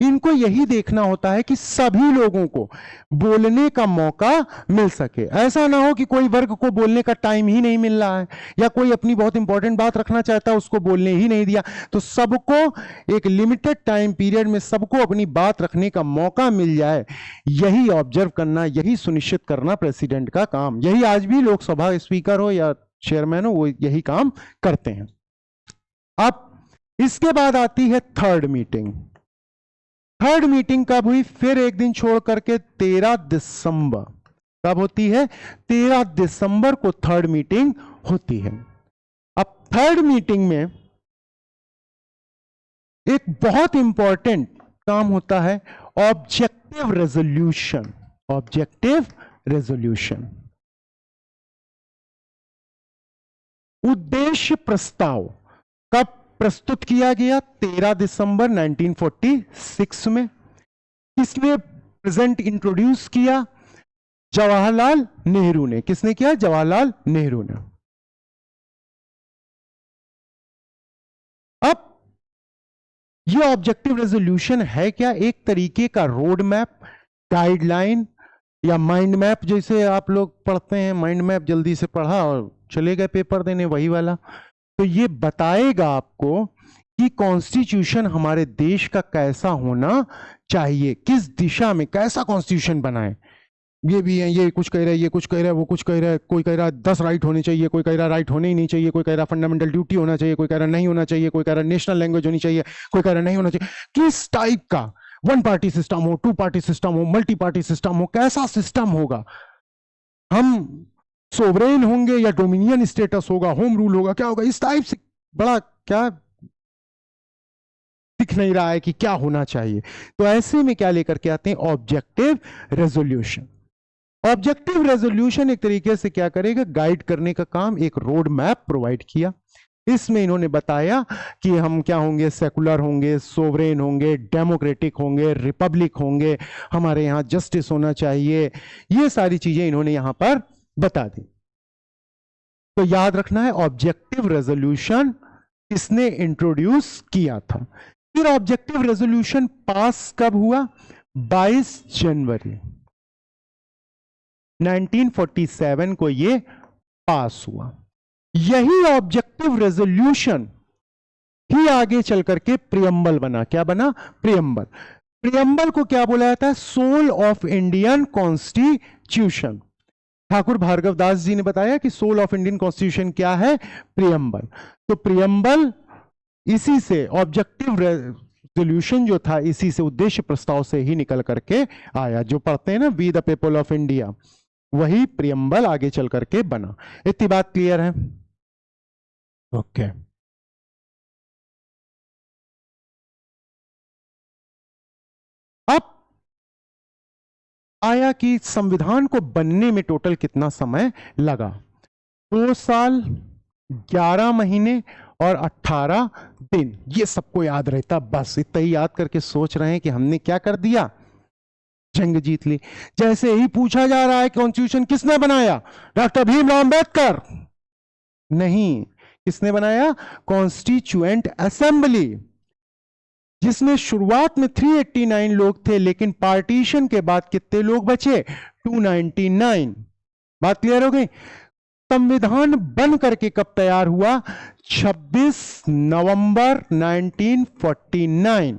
इनको यही देखना होता है कि सभी लोगों को बोलने का मौका मिल सके। ऐसा ना हो कि कोई वर्ग को बोलने का टाइम ही नहीं मिल रहा है, या कोई अपनी बहुत इंपॉर्टेंट बात रखना चाहता है, उसको बोलने ही नहीं दिया। तो सबको एक लिमिटेड टाइम पीरियड में सबको अपनी बात रखने का मौका मिल जाए, यही ऑब्जर्व करना, यही सुनिश्चित करना प्रेसिडेंट का काम। यही आज भी लोकसभा स्पीकर हो या चेयरमैन हो, वो यही काम करते हैं। अब इसके बाद आती है थर्ड मीटिंग। थर्ड मीटिंग कब हुई, फिर एक दिन छोड़ करके 13 दिसंबर। कब होती है, 13 दिसंबर को थर्ड मीटिंग होती है। अब थर्ड मीटिंग में एक बहुत इंपॉर्टेंट काम होता है, ऑब्जेक्टिव रेजोल्यूशन। ऑब्जेक्टिव रेजोल्यूशन, उद्देश्य प्रस्ताव कब प्रस्तुत किया गया, 13 दिसंबर 1946 में। किसने प्रेजेंट इंट्रोड्यूस किया, जवाहरलाल नेहरू ने। किसने किया, जवाहरलाल नेहरू ने। अब यह ऑब्जेक्टिव रेजोल्यूशन है क्या, एक तरीके का रोड मैप, गाइडलाइन या माइंड मैप, जैसे आप लोग पढ़ते हैं, माइंड मैप जल्दी से पढ़ा और चले गए पेपर देने, वही वाला। तो ये बताएगा आपको कि कॉन्स्टिट्यूशन हमारे देश का कैसा होना चाहिए, किस दिशा में कैसा कॉन्स्टिट्यूशन बनाए। ये भी है, ये कुछ कह रहा है, ये कुछ कह रहा है, वो कुछ कह रहा है। कोई कह रहा है 10 राइट होने चाहिए, कोई कह रहा है राइट होने ही नहीं चाहिए, कोई कह रहा है फंडामेंटल ड्यूटी होना चाहिए, कोई कह रहा है नहीं होना चाहिए, कोई कह रहा है नेशनल लैंग्वेज होनी चाहिए, कोई कह रहा है नहीं होना चाहिए। किस टाइप का, 1 पार्टी सिस्टम हो, 2 पार्टी सिस्टम हो, मल्टी पार्टी सिस्टम हो, कैसा सिस्टम होगा, हम सोवरेन होंगे या डोमिनियन स्टेटस होगा, होम रूल होगा, क्या होगा, इस टाइप से बड़ा क्या दिख नहीं रहा है कि क्या होना चाहिए। तो ऐसे में क्या लेकर के आते हैं, ऑब्जेक्टिव रेजोल्यूशन। ऑब्जेक्टिव रेजोल्यूशन एक तरीके से क्या करेगा, गाइड करने का काम, एक रोड मैप प्रोवाइड किया। इसमें इन्होंने बताया कि हम क्या होंगे, सेकुलर होंगे, सोवरेन होंगे, डेमोक्रेटिक होंगे, रिपब्लिक होंगे, हमारे यहाँ जस्टिस होना चाहिए, ये सारी चीजें इन्होंने यहां पर बता दी। तो याद रखना है, ऑब्जेक्टिव रेजोल्यूशन किसने इंट्रोड्यूस किया था। फिर ऑब्जेक्टिव रेजोल्यूशन पास कब हुआ, 22 जनवरी 1947 को ये पास हुआ। यही ऑब्जेक्टिव रेजोल्यूशन ही आगे चल करके प्रियम्बल बना। क्या बना, प्रियम्बल। प्रियम्बल को क्या बोला जाता है, soul of Indian constitution. Thakur Bhargava Das ji ने बताया कि सोल ऑफ इंडियन कॉन्स्टिट्यूशन क्या है, प्रियम्बल। तो प्रियम्बल इसी से, ऑब्जेक्टिव रेजोल्यूशन जो था इसी से, उद्देश्य प्रस्ताव से ही निकल करके आया। जो पढ़ते हैं ना, we the people of India, वही प्रियम्बल आगे चल करके बना। इतनी बात क्लियर है, ओके। अब आया कि संविधान को बनने में टोटल कितना समय लगा, 2 साल 11 महीने और 18 दिन। ये सबको याद रहता, बस इतना ही याद करके सोच रहे हैं कि हमने क्या कर दिया, जंग जीत ली। जैसे ही पूछा जा रहा है कॉन्स्टिट्यूशन किसने बनाया, डॉक्टर भीमराव अंबेडकर, नहीं, किसने बनाया, कॉन्स्टिट्यूएंट असेंबली। जिसमें शुरुआत में 389 लोग थे, लेकिन पार्टीशन के बाद कितने लोग बचे? 299। बात क्लियर हो गई? संविधान बन करके कब तैयार हुआ? 26 नवंबर 1949,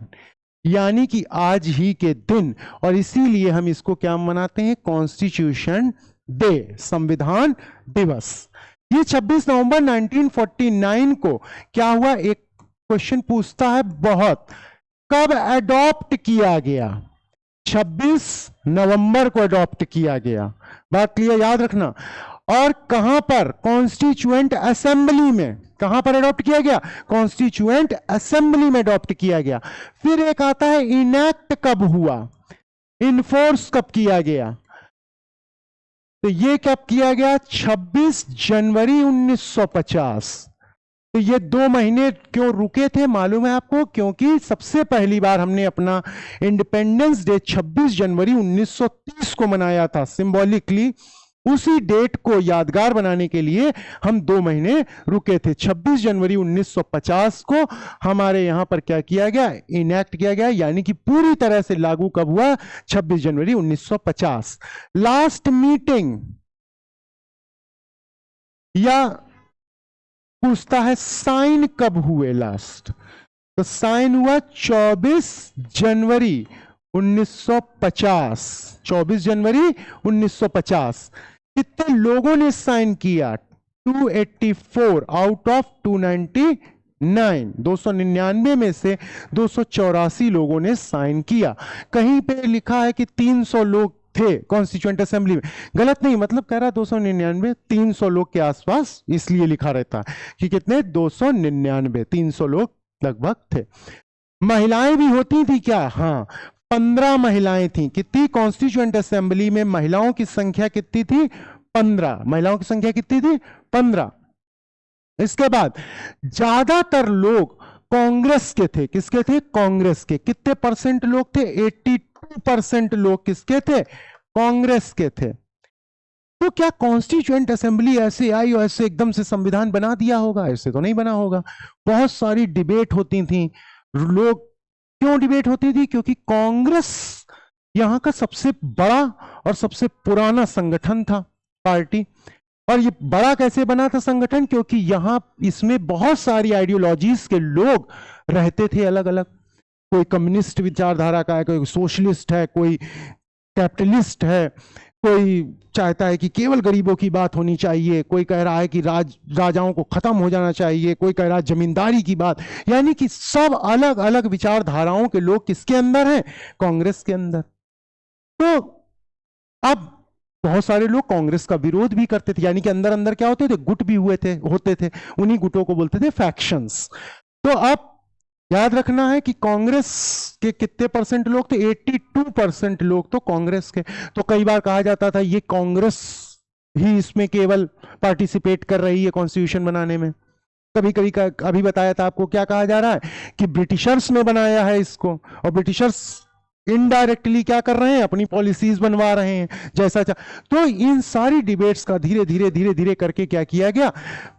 यानी कि आज ही के दिन। और इसीलिए हम इसको क्या मनाते हैं? कॉन्स्टिट्यूशन डे, संविधान दिवस। ये 26 नवंबर 1949 को क्या हुआ? एक क्वेश्चन पूछता है बहुत, कब अडॉप्ट किया गया? 26 नवंबर को अडॉप्ट किया गया। बात क्लियर, याद रखना। और कहां पर? कॉन्स्टिट्यूएंट असेंबली में। कहां पर अडॉप्ट किया गया? कॉन्स्टिट्यूएंट असेंबली में अडॉप्ट किया गया। फिर एक आता है इनैक्ट कब हुआ, इनफोर्स कब किया गया? तो ये कब किया गया? 26 जनवरी 1950। तो ये 2 महीने क्यों रुके थे मालूम है आपको? क्योंकि सबसे पहली बार हमने अपना इंडिपेंडेंस डे 26 जनवरी 1930 को मनाया था। सिंबॉलिकली उसी डेट को यादगार बनाने के लिए हम 2 महीने रुके थे। 26 जनवरी 1950 को हमारे यहां पर क्या किया गया? इनैक्ट किया गया, यानी कि पूरी तरह से लागू कब हुआ? 26 जनवरी 1950। लास्ट मीटिंग या पूछता है साइन कब हुए लास्ट? तो साइन हुआ 24 जनवरी 1950। 24 जनवरी 1950। कितने लोगों ने साइन किया? 284 आउट ऑफ 299। 299 में से 284 लोगों ने साइन किया। कहीं पे लिखा है कि 300 लोग थे कॉन्स्टिट्यूएंट असेंबली में। गलत नहीं, मतलब कह रहा 299, 300 लोग के आसपास इसलिए लिखा रहता है कि कितने? 299, 300 लोग लगभग थे। महिलाएं भी होती थी क्या? हाँ, 15 महिलाएं थी। कितनी? कॉन्स्टिट्यूएंट असेंबली में महिलाओं की संख्या कितनी थी? 15। महिलाओं की संख्या कितनी थी? 15। इसके बाद ज्यादातर लोग कांग्रेस के थे। किसके थे? कांग्रेस के। कितने परसेंट लोग थे? 82% लोग किसके थे? कांग्रेस के थे। तो क्या कॉन्स्टिट्यूएंट असेंबली ऐसे आई और ऐसे एकदम से संविधान बना दिया होगा? ऐसे तो नहीं बना होगा। बहुत सारी डिबेट होती थी। लोग क्यों डिबेट होती थी? क्योंकि कांग्रेस यहां का सबसे बड़ा और सबसे पुराना संगठन था, पार्टी। और ये बड़ा कैसे बना था संगठन? क्योंकि यहां इसमें बहुत सारी आइडियोलॉजीज के लोग रहते थे अलग अलग। कोई कम्युनिस्ट विचारधारा का है, कोई सोशलिस्ट है, कोई कैपिटलिस्ट है, कोई चाहता है कि केवल गरीबों की बात होनी चाहिए, कोई कह रहा है कि राजाओं को खत्म हो जाना चाहिए, कोई कह रहा है जमींदारी की बात। यानी कि सब अलग अलग विचारधाराओं के लोग किसके अंदर हैं? कांग्रेस के अंदर। तो अब बहुत सारे लोग कांग्रेस का विरोध भी करते थे, यानी कि अंदर अंदर क्या होते थे? गुट भी होते थे। उन्हीं गुटों को बोलते थे फैक्शंस। तो अब याद रखना है कि कांग्रेस के कितने परसेंट लोग थे? 82% लोग तो कांग्रेस के। तो कई बार कहा जाता था ये कांग्रेस ही इसमें केवल पार्टिसिपेट कर रही है कॉन्स्टिट्यूशन बनाने में। कभी कभी अभी बताया था आपको, क्या कहा जा रहा है कि ब्रिटिशर्स ने बनाया है इसको, और ब्रिटिशर्स इनडायरेक्टली क्या कर रहे हैं? अपनी पॉलिसीज बनवा रहे हैं जैसा तो इन सारी डिबेट्स का धीरे धीरे करके क्या किया गया?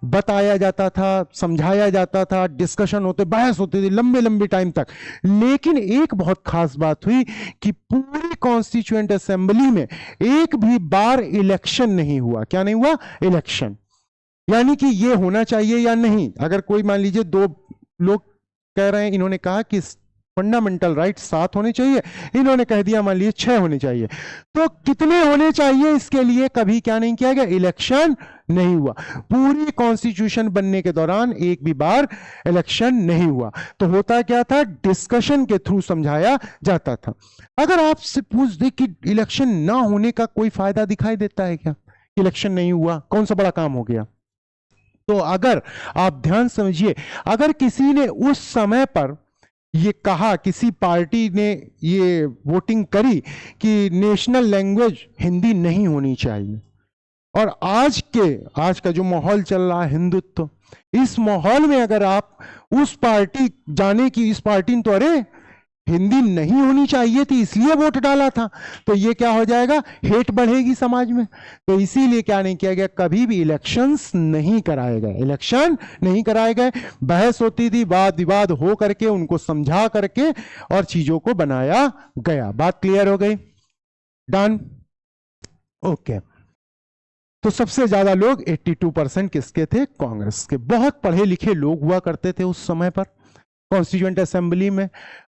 बताया जाता था, समझाया जाता था, डिस्कशन होते, बहस होती थी लंबे लंबे टाइम तक। लेकिन एक बहुत खास बात हुई कि पूरी कॉन्स्टिट्यूएंट असेंबली में एक भी बार इलेक्शन नहीं हुआ। क्या नहीं हुआ? इलेक्शन। यानी कि ये होना चाहिए या नहीं। अगर कोई मान लीजिए 2 लोग कह रहे हैं, इन्होंने कहा कि फंडामेंटल राइट 7 होने चाहिए, इन्होंने कह दिया मान लीजिए 6 होने चाहिए। तो कितने होने चाहिए? इसके लिए कभी क्या नहीं किया गया? इलेक्शन नहीं हुआ। पूरी कॉन्स्टिट्यूशन बनने के दौरान एक भी बार इलेक्शन नहीं हुआ। तो होता क्या था? डिस्कशन के थ्रू समझाया जाता था। अगर आपसे पूछ दे कि इलेक्शन ना होने का कोई फायदा दिखाई देता है क्या? इलेक्शन नहीं हुआ, कौन सा बड़ा काम हो गया? तो अगर आप ध्यान समझिए, अगर किसी ने उस समय पर ये कहा, किसी पार्टी ने ये वोटिंग करी कि नेशनल लैंग्वेज हिंदी नहीं होनी चाहिए, और आज का जो माहौल चल रहा है हिंदुत्व, इस माहौल में अगर आप उस पार्टी जाने की, इस पार्टी ने तो अरे हिंदी नहीं होनी चाहिए थी इसलिए वोट डाला था, तो ये क्या हो जाएगा, हेट बढ़ेगी समाज में। तो इसीलिए क्या नहीं किया गया, कभी भी इलेक्शंस नहीं कराए गए, इलेक्शन नहीं कराए गए। बहस होती थी, वाद विवाद हो करके उनको समझा करके और चीजों को बनाया गया। बात क्लियर हो गई, डन, ओके। तो सबसे ज्यादा लोग 82% किसके थे, कांग्रेस के। बहुत पढ़े लिखे लोग हुआ करते थे उस समय पर कॉन्स्टिट्यूएंट असेंबली में।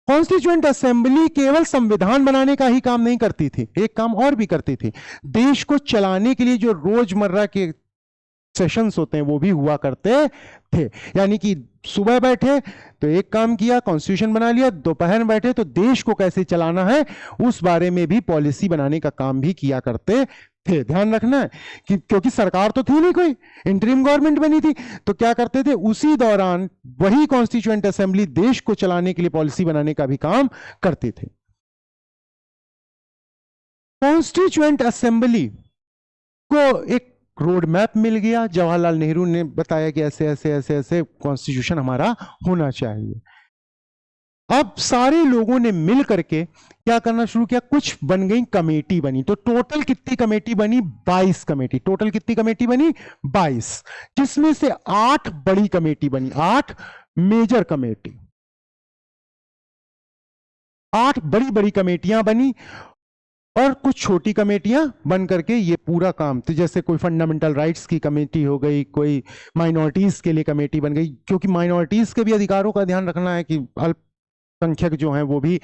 कॉन्स्टिट्यूएंट असेंबली केवल संविधान बनाने का ही काम नहीं करती थी, एक काम और भी करती थी, देश को चलाने के लिए जो रोजमर्रा के सेशंस होते हैं वो भी हुआ करते थे। यानी कि सुबह बैठे तो एक काम किया, कॉन्स्टिट्यूशन बना लिया, दोपहर में बैठे तो देश को कैसे चलाना है उस बारे में भी पॉलिसी बनाने का काम भी किया करते थे। ध्यान रखना है कि क्योंकि सरकार तो थी नहीं, कोई इंटरिम गवर्नमेंट बनी थी, तो क्या करते थे उसी दौरान वही कॉन्स्टिट्यूएंट असेंबली देश को चलाने के लिए पॉलिसी बनाने का भी काम करती थी। कॉन्स्टिट्यूएंट असेंबली को एक रोड मैप मिल गया, जवाहरलाल नेहरू ने बताया कि ऐसे ऐसे ऐसे ऐसे कॉन्स्टिट्यूशन हमारा होना चाहिए। अब सारे लोगों ने मिल करके क्या करना शुरू किया, कुछ बन गई कमेटी बनी। तो टोटल कितनी कमेटी बनी, 22 कमेटी। टोटल कितनी कमेटी बनी, 22, जिसमें से 8 बड़ी कमेटी बनी, 8 मेजर कमेटी, 8 बड़ी बड़ी कमेटियां बनी और कुछ छोटी कमेटियां बन करके ये पूरा काम, तो जैसे कोई फंडामेंटल राइट्स की कमेटी हो गई, कोई माइनॉरिटीज के लिए कमेटी बन गई, क्योंकि माइनॉरिटीज के भी अधिकारों का ध्यान रखना है कि अल्पसंख्यक जो हैं वो भी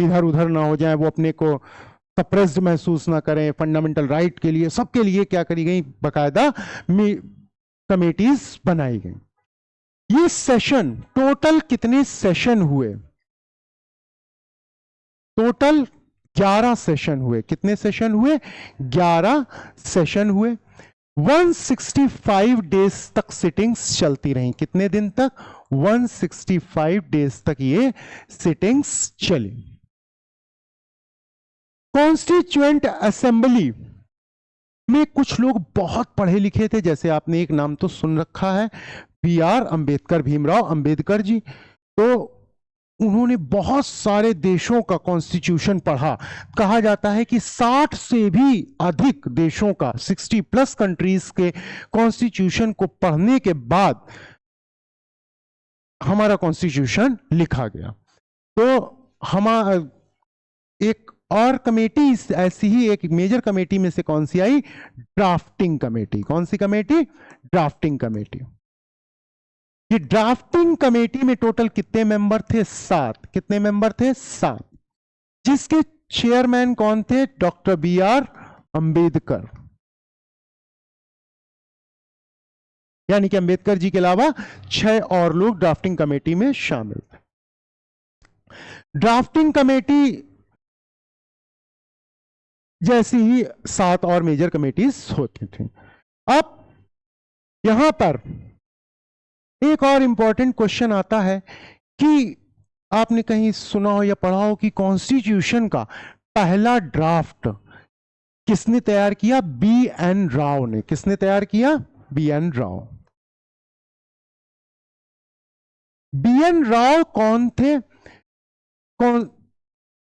इधर उधर ना हो जाए, वो अपने को सप्रेस्ड महसूस ना करें। फंडामेंटल राइट के लिए, सबके लिए क्या करी गई, बाकायदा कमेटीज बनाई गई। ये सेशन, टोटल कितने सेशन हुए, टोटल 11 सेशन हुए। कितने सेशन हुए, 11 सेशन हुए। 165 डेज तक सिटिंग्स चलती रहीं। कितने दिन तक, 165 डेज तक ये सिटिंग्स चली। कॉन्स्टिट्यूएंट असेंबली में कुछ लोग बहुत पढ़े लिखे थे, जैसे आपने एक नाम तो सुन रखा है, BR अंबेडकर, भीमराव अंबेडकर जी। तो उन्होंने बहुत सारे देशों का कॉन्स्टिट्यूशन पढ़ा। कहा जाता है कि 60 से भी अधिक देशों का, 60+ कंट्रीज के कॉन्स्टिट्यूशन को पढ़ने के बाद हमारा कॉन्स्टिट्यूशन लिखा गया। तो हमारा एक और कमेटी ऐसी ही एक मेजर कमेटी में से कौन सी आई, ड्राफ्टिंग कमेटी। कौन सी कमेटी, ड्राफ्टिंग कमेटी। ये ड्राफ्टिंग कमेटी में टोटल कितने मेंबर थे, 7। कितने मेंबर थे, 7, जिसके चेयरमैन कौन थे, डॉक्टर BR अंबेडकर। यानी कि अंबेडकर जी के अलावा 6 और लोग ड्राफ्टिंग कमेटी में शामिल थे। ड्राफ्टिंग कमेटी जैसी ही 7 और मेजर कमेटीज होती थी। अब यहां पर एक और इंपॉर्टेंट क्वेश्चन आता है कि आपने कहीं सुना हो या पढ़ा हो कि कॉन्स्टिट्यूशन का पहला ड्राफ्ट किसने तैयार किया, BN राव ने। किसने तैयार किया, BN राव। BN राव कौन थे, कौन,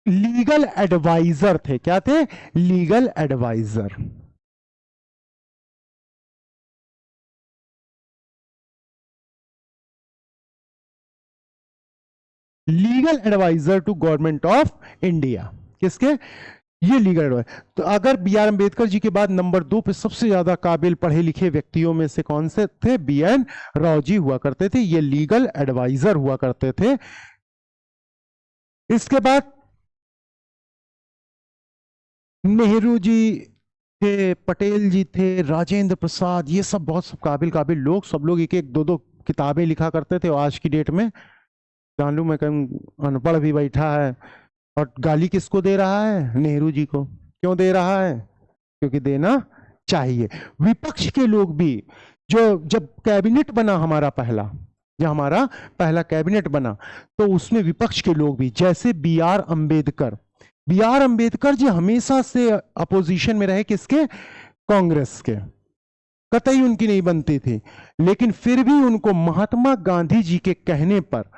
लीगल एडवाइजर थे। क्या थे, legal adviser. Legal adviser to government of India. किसके, ये लीगल एडवाइजर। तो अगर BR अंबेडकर जी के बाद नंबर 2 पे सबसे ज्यादा काबिल पढ़े लिखे व्यक्तियों में से कौन से थे, BN राव जी हुआ करते थे। ये लीगल एडवाइजर हुआ करते थे। इसके बाद नेहरू जी थे, पटेल जी थे, राजेंद्र प्रसाद, ये सब बहुत सब काबिल लोग, सब लोग एक एक 2-2 किताबें लिखा करते थे। आज की डेट में जान लू मैं कहीं अनपढ़ भी बैठा है और गाली किसको दे रहा है, नेहरू जी को। क्यों दे रहा है, क्योंकि देना चाहिए। विपक्ष के लोग भी, जो जब कैबिनेट बना हमारा पहला, जब हमारा पहला कैबिनेट बना तो उसमें विपक्ष के लोग भी, जैसे BR अंबेडकर। BR अंबेडकर जी हमेशा से अपोजिशन में रहे, किसके, कांग्रेस के। कतई उनकी नहीं बनती थी, लेकिन फिर भी उनको महात्मा गांधी जी के कहने पर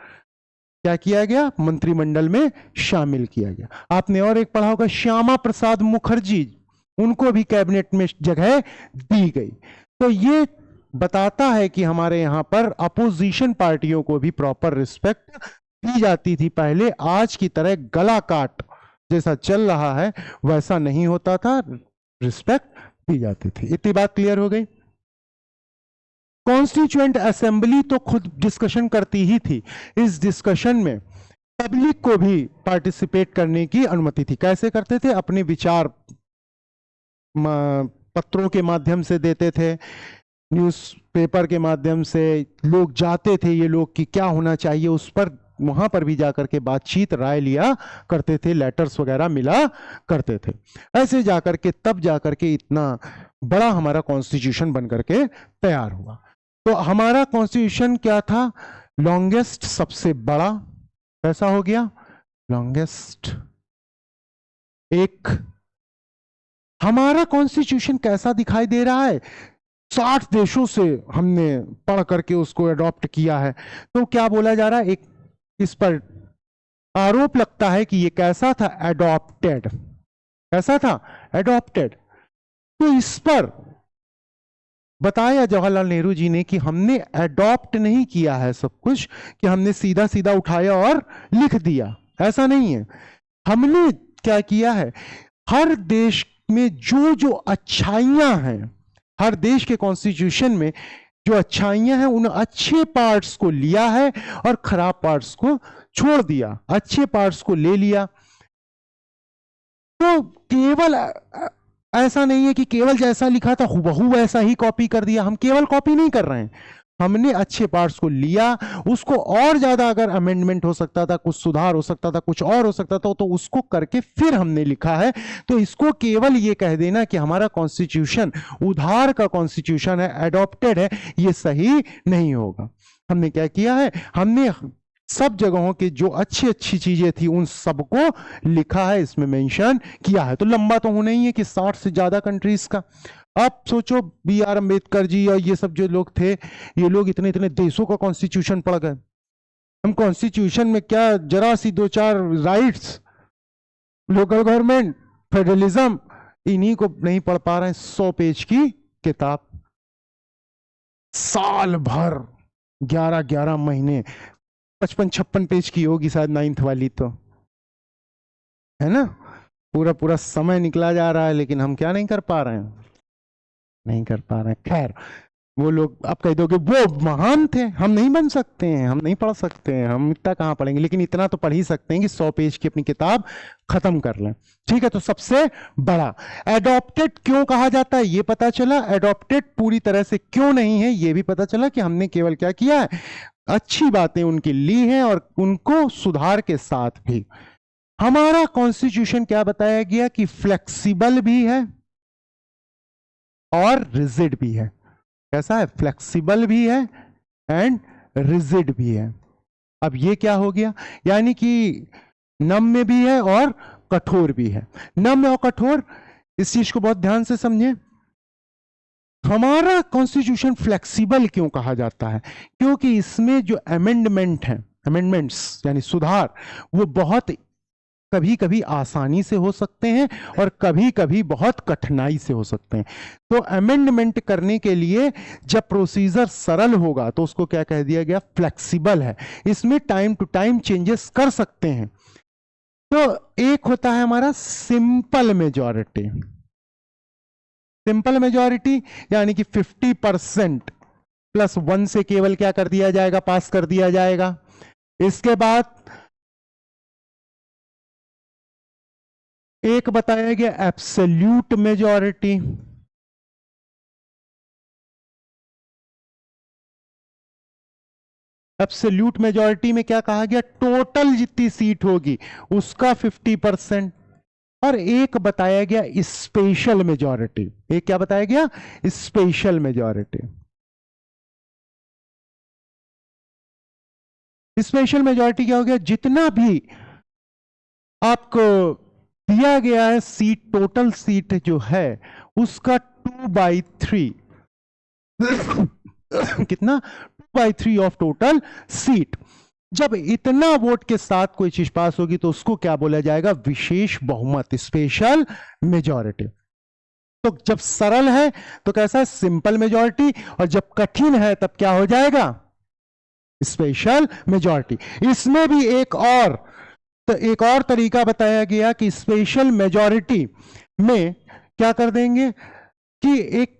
क्या किया गया, मंत्रिमंडल में शामिल किया गया। आपने और एक पढ़ा होगा, श्यामा प्रसाद मुखर्जी, उनको भी कैबिनेट में जगह दी गई। तो ये बताता है कि हमारे यहां पर अपोजिशन पार्टियों को भी प्रॉपर रिस्पेक्ट दी जाती थी पहले। आज की तरह गला काट जैसा चल रहा है वैसा नहीं होता था, रिस्पेक्ट दी जाती थी। इतनी बात क्लियर हो गई। कॉन्स्टिट्यूएंट असेंबली तो खुद डिस्कशन करती ही थी। इस डिस्कशन में पब्लिक को भी पार्टिसिपेट करने की अनुमति थी। कैसे करते थे, अपने विचार पत्रों के माध्यम से देते थे, न्यूज़पेपर के माध्यम से लोग जाते थे, ये लोग कि क्या होना चाहिए, उस पर वहां पर भी जाकर के बातचीत राय लिया करते थे, लेटर्स वगैरह मिला करते थे। ऐसे जाकर के तब जाकर के इतना बड़ा हमारा कॉन्स्टिट्यूशन बन करके तैयार हुआ। तो हमारा कॉन्स्टिट्यूशन क्या था, लॉन्गेस्ट, सबसे बड़ा, कैसा हो गया, लॉन्गेस्ट। एक हमारा कॉन्स्टिट्यूशन कैसा दिखाई दे रहा है, 60 देशों से हमने पढ़ करके उसको अडॉप्ट किया है। तो क्या बोला जा रहा है, एक इस पर आरोप लगता है कि ये कैसा था, अडॉप्टेड। कैसा था, अडॉप्टेड। तो इस पर बताया जवाहरलाल नेहरू जी ने कि हमने अडॉप्ट नहीं किया है सब कुछ, कि हमने सीधा सीधा उठाया और लिख दिया, ऐसा नहीं है। हमने क्या किया है, हर देश में जो जो अच्छाइयां हैं, हर देश के कॉन्स्टिट्यूशन में जो अच्छाइयां हैं, उन अच्छे पार्ट्स को लिया है और खराब पार्ट्स को छोड़ दिया, अच्छे पार्ट्स को ले लिया। तो केवल ऐसा नहीं है कि केवल जैसा लिखा था हुबहू वैसा ही कॉपी कर दिया। हम केवल कॉपी नहीं कर रहे हैं, हमने अच्छे पार्ट्स को लिया, उसको और ज्यादा अगर अमेंडमेंट हो सकता था, कुछ सुधार हो सकता था, कुछ और हो सकता था, तो उसको करके फिर हमने लिखा है। तो इसको केवल ये कह देना कि हमारा कॉन्स्टिट्यूशन उधार का कॉन्स्टिट्यूशन है, एडॉप्टेड है, ये सही नहीं होगा। हमने क्या किया है, हमने सब जगहों के जो अच्छी अच्छी चीजें थी उन सबको लिखा है, इसमें मेंशन किया है। तो लंबा तो होना ही है कि 60 से ज्यादा कंट्रीज का। आप सोचो B.R. अम्बेडकर जी और ये सब जो लोग थे, ये लोग इतने इतने देशों का कॉन्स्टिट्यूशन पढ़ गए। हम कॉन्स्टिट्यूशन में क्या जरा सी दो चार राइट्स, लोकल गवर्नमेंट, फेडरलिज्म, इन्हीं को नहीं पढ़ पा रहे हैं। 100 पेज की किताब, साल भर 11-11 महीने, 55-56 पेज की होगी शायद 9th वाली, तो है ना, पूरा पूरा समय निकला जा रहा है, लेकिन हम क्या नहीं कर पा रहे हैं, नहीं कर पा रहे हैं। खैर, वो लोग आप कह दोगे वो महान थे, हम नहीं बन सकते हैं, हम नहीं पढ़ सकते हैं, हम इतना कहाँ पढ़ेंगे, लेकिन इतना तो पढ़ ही सकते हैं कि 100 पेज की अपनी किताब खत्म कर लें। ठीक है, तो सबसे बड़ा एडॉप्टेड क्यों कहा जाता है ये पता चला, एडॉप्टेड पूरी तरह से क्यों नहीं है ये भी पता चला, कि हमने केवल क्या किया है, अच्छी बातें उनकी ली हैं और उनको सुधार के साथ भी। हमारा कॉन्स्टिट्यूशन क्या बताया गया कि फ्लेक्सिबल भी है और रिजिड भी है। कैसा है, फ्लेक्सिबल भी है एंड रिजिड भी है। अब ये क्या हो गया, यानी कि नम्य भी है और कठोर भी है। नम्य और कठोर, इस चीज को बहुत ध्यान से समझें। हमारा कॉन्स्टिट्यूशन फ्लेक्सिबल क्यों कहा जाता है, क्योंकि इसमें जो अमेंडमेंट है, अमेंडमेंट्स यानी सुधार, वो बहुत कभी कभी आसानी से हो सकते हैं और कभी कभी बहुत कठिनाई से हो सकते हैं। तो अमेंडमेंट करने के लिए जब प्रोसीजर सरल होगा तो उसको क्या कह दिया गया, फ्लेक्सिबल है। इसमें टाइम टू टाइम चेंजेस कर सकते हैं। तो एक होता है हमारा सिंपल मेजॉरिटी। सिंपल मेजॉरिटी यानी कि 50% +1 से केवल क्या कर दिया जाएगा, पास कर दिया जाएगा। इसके बाद एक बताया गया एब्सोल्यूट मेजॉरिटी। एब्सोल्यूट मेजॉरिटी में क्या कहा गया, टोटल जितनी सीट होगी उसका 50%। और एक बताया गया स्पेशल मेजॉरिटी। एक क्या बताया गया, स्पेशल मेजॉरिटी। स्पेशल मेजॉरिटी क्या हो गया, जितना भी आपको दिया गया है सीट, टोटल सीट जो है उसका 2/3 कितना, 2/3 ऑफ टोटल सीट। जब इतना वोट के साथ कोई चीज पास होगी तो उसको क्या बोला जाएगा? विशेष बहुमत, स्पेशल मेजॉरिटी। तो जब सरल है तो कैसा है? Simple majority. और जब कठिन है तब क्या हो जाएगा? Special majority. इसमें भी एक और तरीका बताया गया कि स्पेशल मेजॉरिटी में क्या कर देंगे कि एक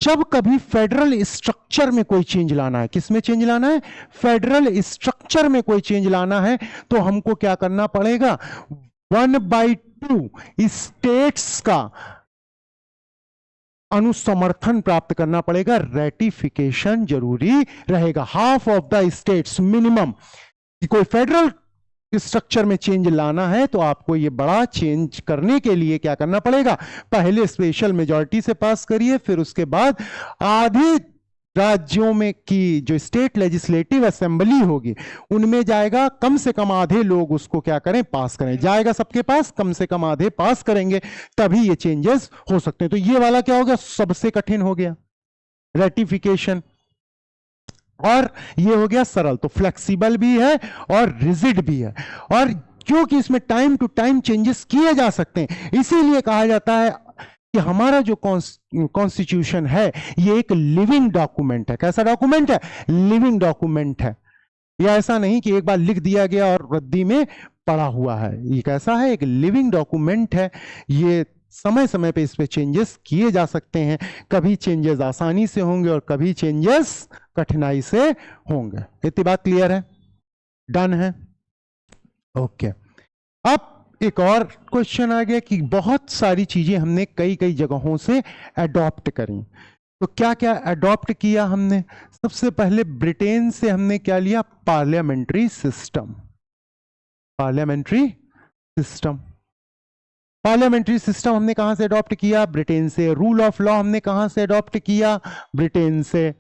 जब कभी फेडरल स्ट्रक्चर में कोई चेंज लाना है, किसमें चेंज लाना है? फेडरल स्ट्रक्चर में कोई चेंज लाना है तो हमको क्या करना पड़ेगा? 1/2 स्टेट्स का अनुसमर्थन प्राप्त करना पड़ेगा, रेटिफिकेशन जरूरी रहेगा। Half of the states minimum. कोई फेडरल स्ट्रक्चर में चेंज लाना है तो आपको ये बड़ा चेंज करने के लिए क्या करना पड़ेगा? पहले स्पेशल मेजॉरिटी से पास करिए, फिर उसके बाद आधे राज्यों में की जो स्टेट लेजिस्लेटिव असेंबली होगी उनमें जाएगा, कम से कम आधे लोग उसको क्या करें? पास करें। जाएगा सबके पास, कम से कम आधे पास करेंगे, तभी ये चेंजेस हो सकते हैं। तो ये वाला क्या हो गया? सबसे कठिन हो गया, रेटिफिकेशन। और ये हो गया सरल। तो फ्लेक्सिबल भी है और रिजिड भी है, और क्योंकि इसमें टाइम टू टाइम चेंजेस किए जा सकते हैं, इसीलिए कहा जाता है कि हमारा जो कॉन्स्टिट्यूशन है ये एक लिविंग डॉक्यूमेंट है। कैसा डॉक्यूमेंट है? लिविंग डॉक्यूमेंट है। ये ऐसा नहीं कि एक बार लिख दिया गया और रद्दी में पड़ा हुआ है। ये कैसा है? एक लिविंग डॉक्यूमेंट है। ये समय समय पे इस पे चेंजेस किए जा सकते हैं। कभी चेंजेस आसानी से होंगे और कभी चेंजेस कठिनाई से होंगे। इतनी बात क्लियर है? डन है? ओके। अब एक और क्वेश्चन आ गया कि बहुत सारी चीजें हमने कई कई जगहों से अडॉप्ट करी। तो क्या क्या अडॉप्ट किया हमने? सबसे पहले ब्रिटेन से हमने क्या लिया? Parliamentary system. Parliamentary system. Parliamentary system हमने कहां से अडॉप्ट किया? ब्रिटेन से। रूल ऑफ लॉ हमने कहां से अडॉप्ट किया? ब्रिटेन से।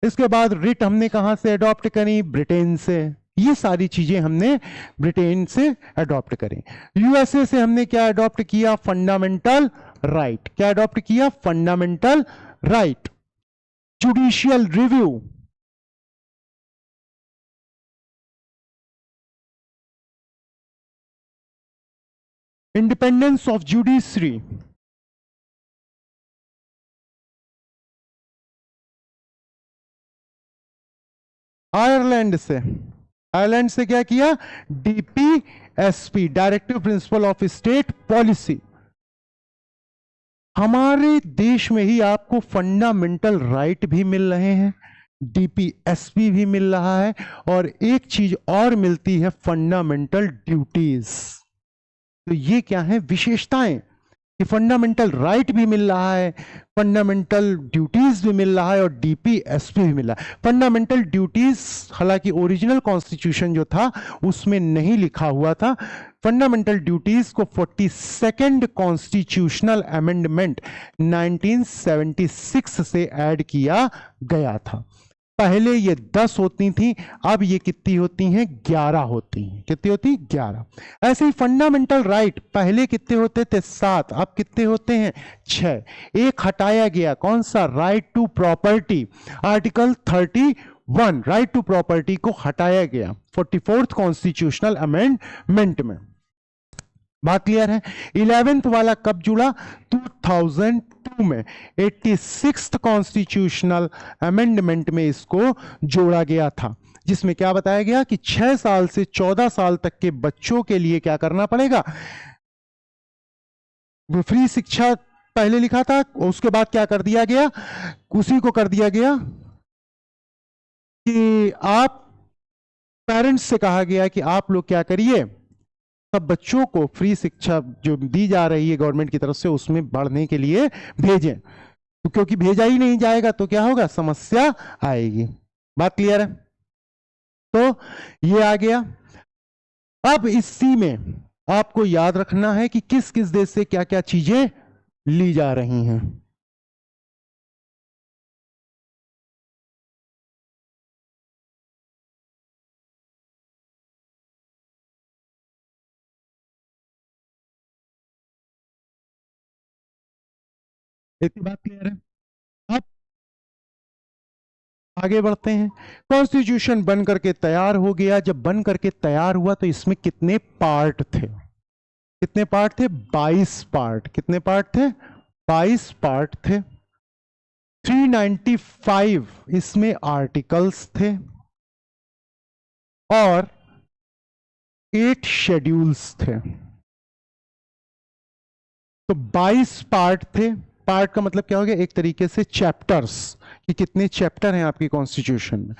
इसके बाद रिट हमने कहां से अडॉप्ट करी? ब्रिटेन से। ये सारी चीजें हमने ब्रिटेन से अडॉप्ट करी। यूएसए से हमने क्या अडॉप्ट किया? Fundamental right. क्या अडॉप्ट किया? Fundamental right. Judicial review. Independence of judiciary. Ireland से। आयरलैंड से क्या किया? DPSP, directive principle of state policy. हमारे देश में ही आपको फंडामेंटल राइट भी मिल रहे हैं, डीपीएसपी भी मिल रहा है, और एक चीज और मिलती है, फंडामेंटल ड्यूटीज। तो ये क्या है? विशेषताएं कि फंडामेंटल राइट भी मिल रहा है, फंडामेंटल ड्यूटीज भी मिल रहा है, और डीपीएसपी भी मिल रहा है। फंडामेंटल ड्यूटीज हालांकि ओरिजिनल कॉन्स्टिट्यूशन जो था उसमें नहीं लिखा हुआ था। फंडामेंटल ड्यूटीज को 42nd कॉन्स्टिट्यूशनल अमेंडमेंट 1976 से ऐड किया गया था। पहले ये 10 होती थी, अब ये कितनी होती हैं? 11 होती हैं। कितनी होती? 11। ऐसे ही फंडामेंटल राइट पहले कितने होते थे? 7, अब कितने होते हैं? 6। एक हटाया गया, कौन सा? Right to property. Article 31 right to property को हटाया गया 44th कॉन्स्टिट्यूशनल अमेंडमेंट में। बात क्लियर है? 11th वाला कब जुड़ा? 2002 में 86th कॉन्स्टिट्यूशनल अमेंडमेंट में इसको जोड़ा गया था, जिसमें क्या बताया गया कि 6 साल से 14 साल तक के बच्चों के लिए क्या करना पड़ेगा? फ्री शिक्षा पहले लिखा था, उसके बाद क्या कर दिया गया? उसी को कर दिया गया कि आप, पेरेंट्स से कहा गया कि आप लोग क्या करिए, सब बच्चों को फ्री शिक्षा जो दी जा रही है गवर्नमेंट की तरफ से उसमें बढ़ने के लिए भेजें। तो क्योंकि भेजा ही नहीं जाएगा तो क्या होगा? समस्या आएगी। बात क्लियर है? तो ये आ गया। अब इसी में आपको याद रखना है कि किस किस देश से क्या क्या चीजें ली जा रही हैं। इतनी बात क्लियर है? अब आगे बढ़ते हैं। कॉन्स्टिट्यूशन बन करके तैयार हो गया। जब बन करके तैयार हुआ तो इसमें कितने पार्ट थे? कितने पार्ट थे? 22 पार्ट। कितने पार्ट थे? 22 पार्ट थे। 395 इसमें आर्टिकल्स थे और 8 शेड्यूल्स थे। तो 22 पार्ट थे। पार्ट का मतलब क्या हो गया? एक तरीके से चैप्टर्स, कि कितने चैप्टर हैं आपकी कॉन्स्टिट्यूशन में।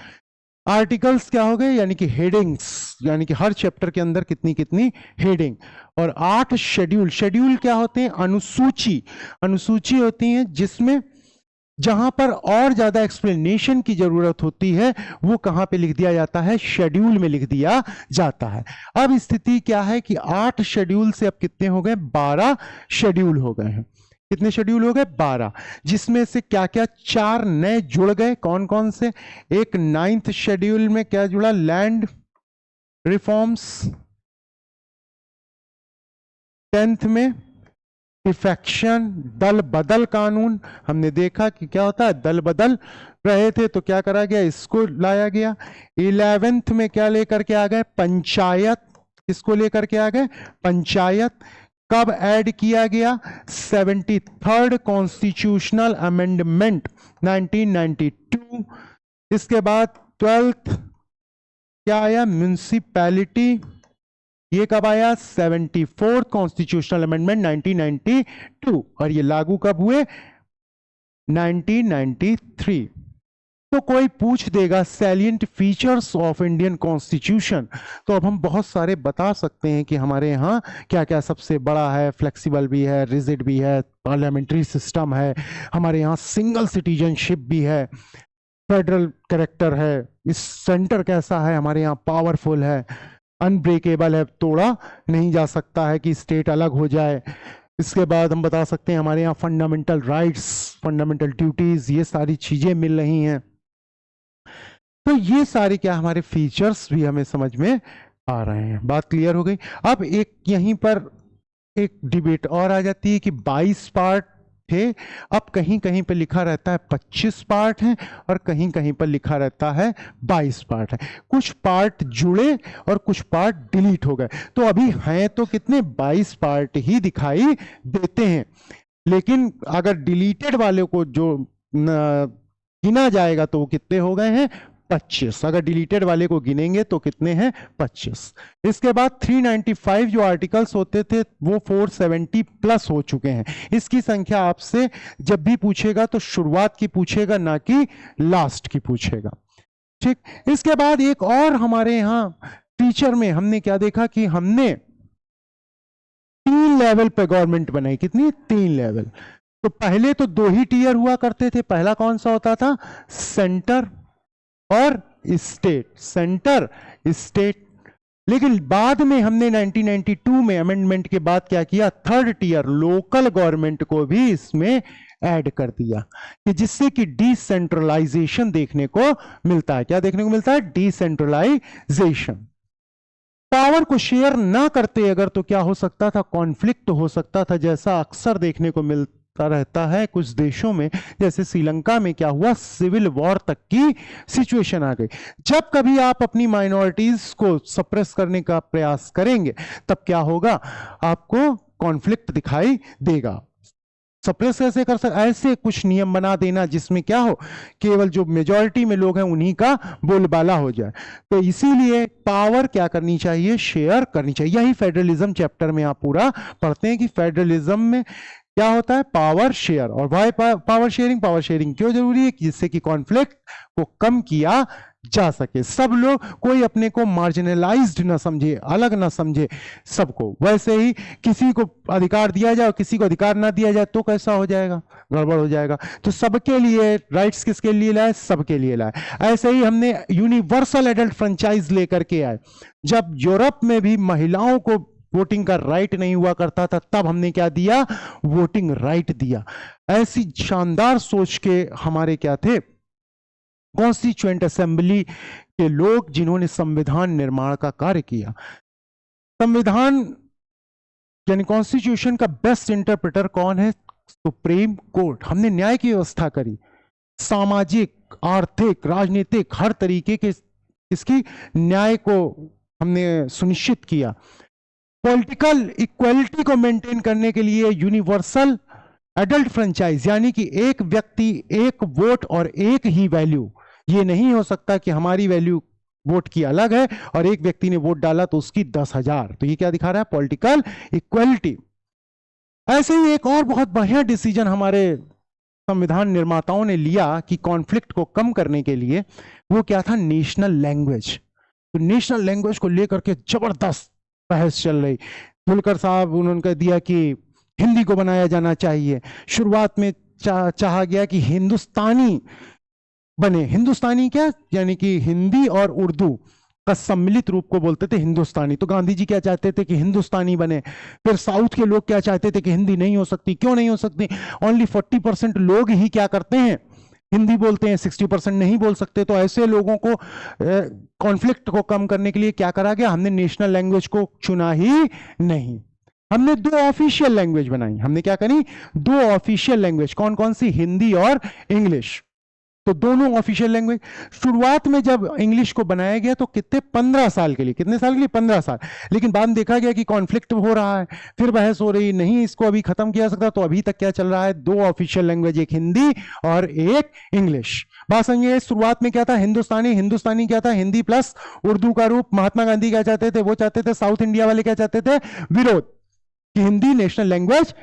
आर्टिकल्स क्या हो गए? यानी कि हेडिंग्स, यानी कि हर चैप्टर के अंदर कितनी कितनी हेडिंग। और 8 शेड्यूल। शेड्यूल क्या होते हैं? अनुसूची। अनुसूची होती हैं जिसमें जहां पर और ज्यादा एक्सप्लेनेशन की जरूरत होती है वो कहां पे लिख दिया जाता है? शेड्यूल में लिख दिया जाता है। अब स्थिति क्या है कि 8 शेड्यूल से अब कितने हो गए? 12 शेड्यूल हो गए हैं। कितने शेड्यूल हो गए? 12। जिसमें से क्या क्या? 4 नए जुड़ गए। कौन कौन से? एक 9th शेड्यूल में क्या जुड़ा? Land reforms. 10th में डिफेक्शन, दल बदल कानून। हमने देखा कि क्या होता है, दल बदल रहे थे तो क्या करा गया? इसको लाया गया। 11th में क्या लेकर के आ गए? पंचायत। किसको लेकर के आ गए? पंचायत। कब ऐड किया गया? 73rd constitutional amendment 1992। इसके बाद 12th क्या आया? म्यूनिसिपैलिटी। ये कब आया? 74th constitutional amendment 1992। और ये लागू कब हुए? 1993। तो कोई पूछ देगा salient features of Indian constitution, तो अब हम बहुत सारे बता सकते हैं कि हमारे यहाँ क्या क्या सबसे बड़ा है। फ्लेक्सिबल भी है, रिजिड भी है, पार्लियामेंट्री सिस्टम है, हमारे यहाँ सिंगल सिटीजनशिप भी है, फेडरल कैरेक्टर है, इस सेंटर कैसा है हमारे यहाँ? पावरफुल है, अनब्रेकेबल है, तोड़ा नहीं जा सकता है कि स्टेट अलग हो जाए। इसके बाद हम बता सकते हैं हमारे यहाँ फंडामेंटल राइट्स, फंडामेंटल ड्यूटीज, ये सारी चीजें मिल रही हैं। तो ये सारे क्या हमारे फीचर्स भी हमें समझ में आ रहे हैं। बात क्लियर हो गई। अब एक यहीं पर एक डिबेट और आ जाती है कि 22 पार्ट थे, अब कहीं कहीं पर लिखा रहता है 25 पार्ट हैं और कहीं कहीं पर लिखा रहता है 22 पार्ट है। कुछ पार्ट जुड़े और कुछ पार्ट डिलीट हो गए। तो अभी हैं तो कितने? 22 पार्ट ही दिखाई देते हैं। लेकिन अगर डिलीटेड वाले को जो गिना जाएगा तो वो कितने हो गए हैं? 25। अगर डिलीटेड वाले को गिनेंगे तो कितने हैं? 25। इसके बाद 395 जो आर्टिकल्स होते थे वो 470 प्लस हो चुके हैं। इसकी संख्या आपसे जब भी पूछेगा तो शुरुआत की पूछेगा, ना कि लास्ट की पूछेगा। ठीक। इसके बाद एक और हमारे यहां फीचर में हमने क्या देखा कि हमने 3 लेवल पे गवर्नमेंट बनाई। कितनी? 3 लेवल। तो पहले तो 2 ही टीयर हुआ करते थे। पहला कौन सा होता था? सेंटर और स्टेट। Centre, state. लेकिन बाद में हमने 1992 में अमेंडमेंट के बाद क्या किया? 3rd टीयर लोकल गवर्नमेंट को भी इसमें ऐड कर दिया, कि जिससे कि डिसेंट्रलाइजेशन देखने को मिलता है। क्या देखने को मिलता है? डिसेंट्रलाइजेशन। पावर को शेयर ना करते अगर तो क्या हो सकता था? कॉन्फ्लिक्ट हो सकता था, जैसा अक्सर देखने को मिलता रहता है कुछ देशों में। जैसे श्रीलंका में क्या हुआ? सिविल वॉर तक की सिचुएशन आ गई। जब कभी आप अपनी माइनॉरिटीज को सप्रेस करने का प्रयास करेंगे तब क्या होगा? आपको कॉन्फ्लिक्ट दिखाई देगा। सप्रेस कैसे कर सकते? ऐसे कुछ नियम बना देना जिसमें क्या हो, केवल जो मेजॉरिटी में लोग हैं उन्हीं का बोलबाला हो जाए। तो इसीलिए पावर क्या करनी चाहिए? शेयर करनी चाहिए। यही फेडरलिज्म चैप्टर में आप पूरा पढ़ते हैं कि फेडरलिज्म में क्या होता है? Power share. और why power sharing? Power sharing क्यों जरूरी है? जिससे कि कॉन्फ्लिक्ट को कम किया जा सके। सब लोग, कोई अपने को मार्जिनलाइज्ड ना समझे, अलग ना समझे सबको। वैसे ही किसी को अधिकार दिया जाए और किसी को अधिकार ना दिया जाए तो कैसा हो जाएगा? गड़बड़ हो जाएगा। तो सबके लिए राइट्स किसके लिए लाए? सबके लिए लाए। ऐसे ही हमने यूनिवर्सल एडल्ट फ्रेंचाइज लेकर के आए। जब यूरोप में भी महिलाओं को वोटिंग का राइट नहीं हुआ करता था तब हमने क्या दिया? वोटिंग राइट दिया। ऐसी शानदार सोच के हमारे क्या थे? कॉन्स्टिट्यूएंट असेंबली के लोग जिन्होंने संविधान निर्माण का कार्य किया। संविधान यानी कॉन्स्टिट्यूशन का बेस्ट इंटरप्रेटर कौन है? Supreme court. हमने न्याय की व्यवस्था करी, सामाजिक आर्थिक, राजनीतिक, हर तरीके के इसकी न्याय को हमने सुनिश्चित किया। पॉलिटिकल इक्वलिटी को मेंटेन करने के लिए यूनिवर्सल एडल्ट फ्रेंचाइज, यानी कि एक व्यक्ति, एक वोट और एक ही वैल्यू। ये नहीं हो सकता कि हमारी वैल्यू वोट की अलग है और एक व्यक्ति ने वोट डाला तो उसकी 10,000। तो ये क्या दिखा रहा है? Political equality. ऐसे ही एक और बहुत बढ़िया डिसीजन हमारे संविधान निर्माताओं ने लिया कि कॉन्फ्लिक्ट को कम करने के लिए, वो क्या था? National language. तो नेशनल लैंग्वेज को लेकर के जबरदस्त बहस चल रही। धुलकर साहब उन्होंने कह दिया कि हिंदी को बनाया जाना चाहिए। शुरुआत में चाहा गया कि हिंदुस्तानी बने। हिंदुस्तानी क्या? यानी कि हिंदी और उर्दू का सम्मिलित रूप को बोलते थे हिंदुस्तानी। तो गांधी जी क्या चाहते थे? कि हिंदुस्तानी बने। फिर साउथ के लोग क्या चाहते थे? कि हिंदी नहीं हो सकती। क्यों नहीं हो सकती? ओनली 40% लोग ही क्या करते हैं? हिंदी बोलते हैं, 60% नहीं बोल सकते। तो ऐसे लोगों को कॉन्फ्लिक्ट को कम करने के लिए क्या करा गया? हमने नेशनल लैंग्वेज को चुना ही नहीं, हमने 2 ऑफिशियल लैंग्वेज बनाई। हमने क्या करी? 2 ऑफिशियल लैंग्वेज। कौन कौन सी? हिंदी और इंग्लिश। तो दोनों ऑफिशियल लैंग्वेज। शुरुआत में जब इंग्लिश को बनाया गया तो कितने? 15 साल के लिए। कितने साल के लिए? 15 साल। लेकिन बाद में देखा गया कि कॉन्फ्लिक्ट हो रहा है, फिर बहस हो रही, नहीं इसको अभी खत्म किया सकता। तो अभी तक क्या चल रहा है? 2 ऑफिशियल लैंग्वेज, एक हिंदी और एक इंग्लिश। बात समझिए, शुरुआत में क्या था? हिंदुस्तानी। हिंदुस्तानी क्या था? हिंदी प्लस उर्दू का रूप। महात्मा गांधी क्या चाहते थे? वो चाहते थे, साउथ इंडिया वाले क्या चाहते थे? विरोध, कि हिंदी नेशनल लैंग्वेज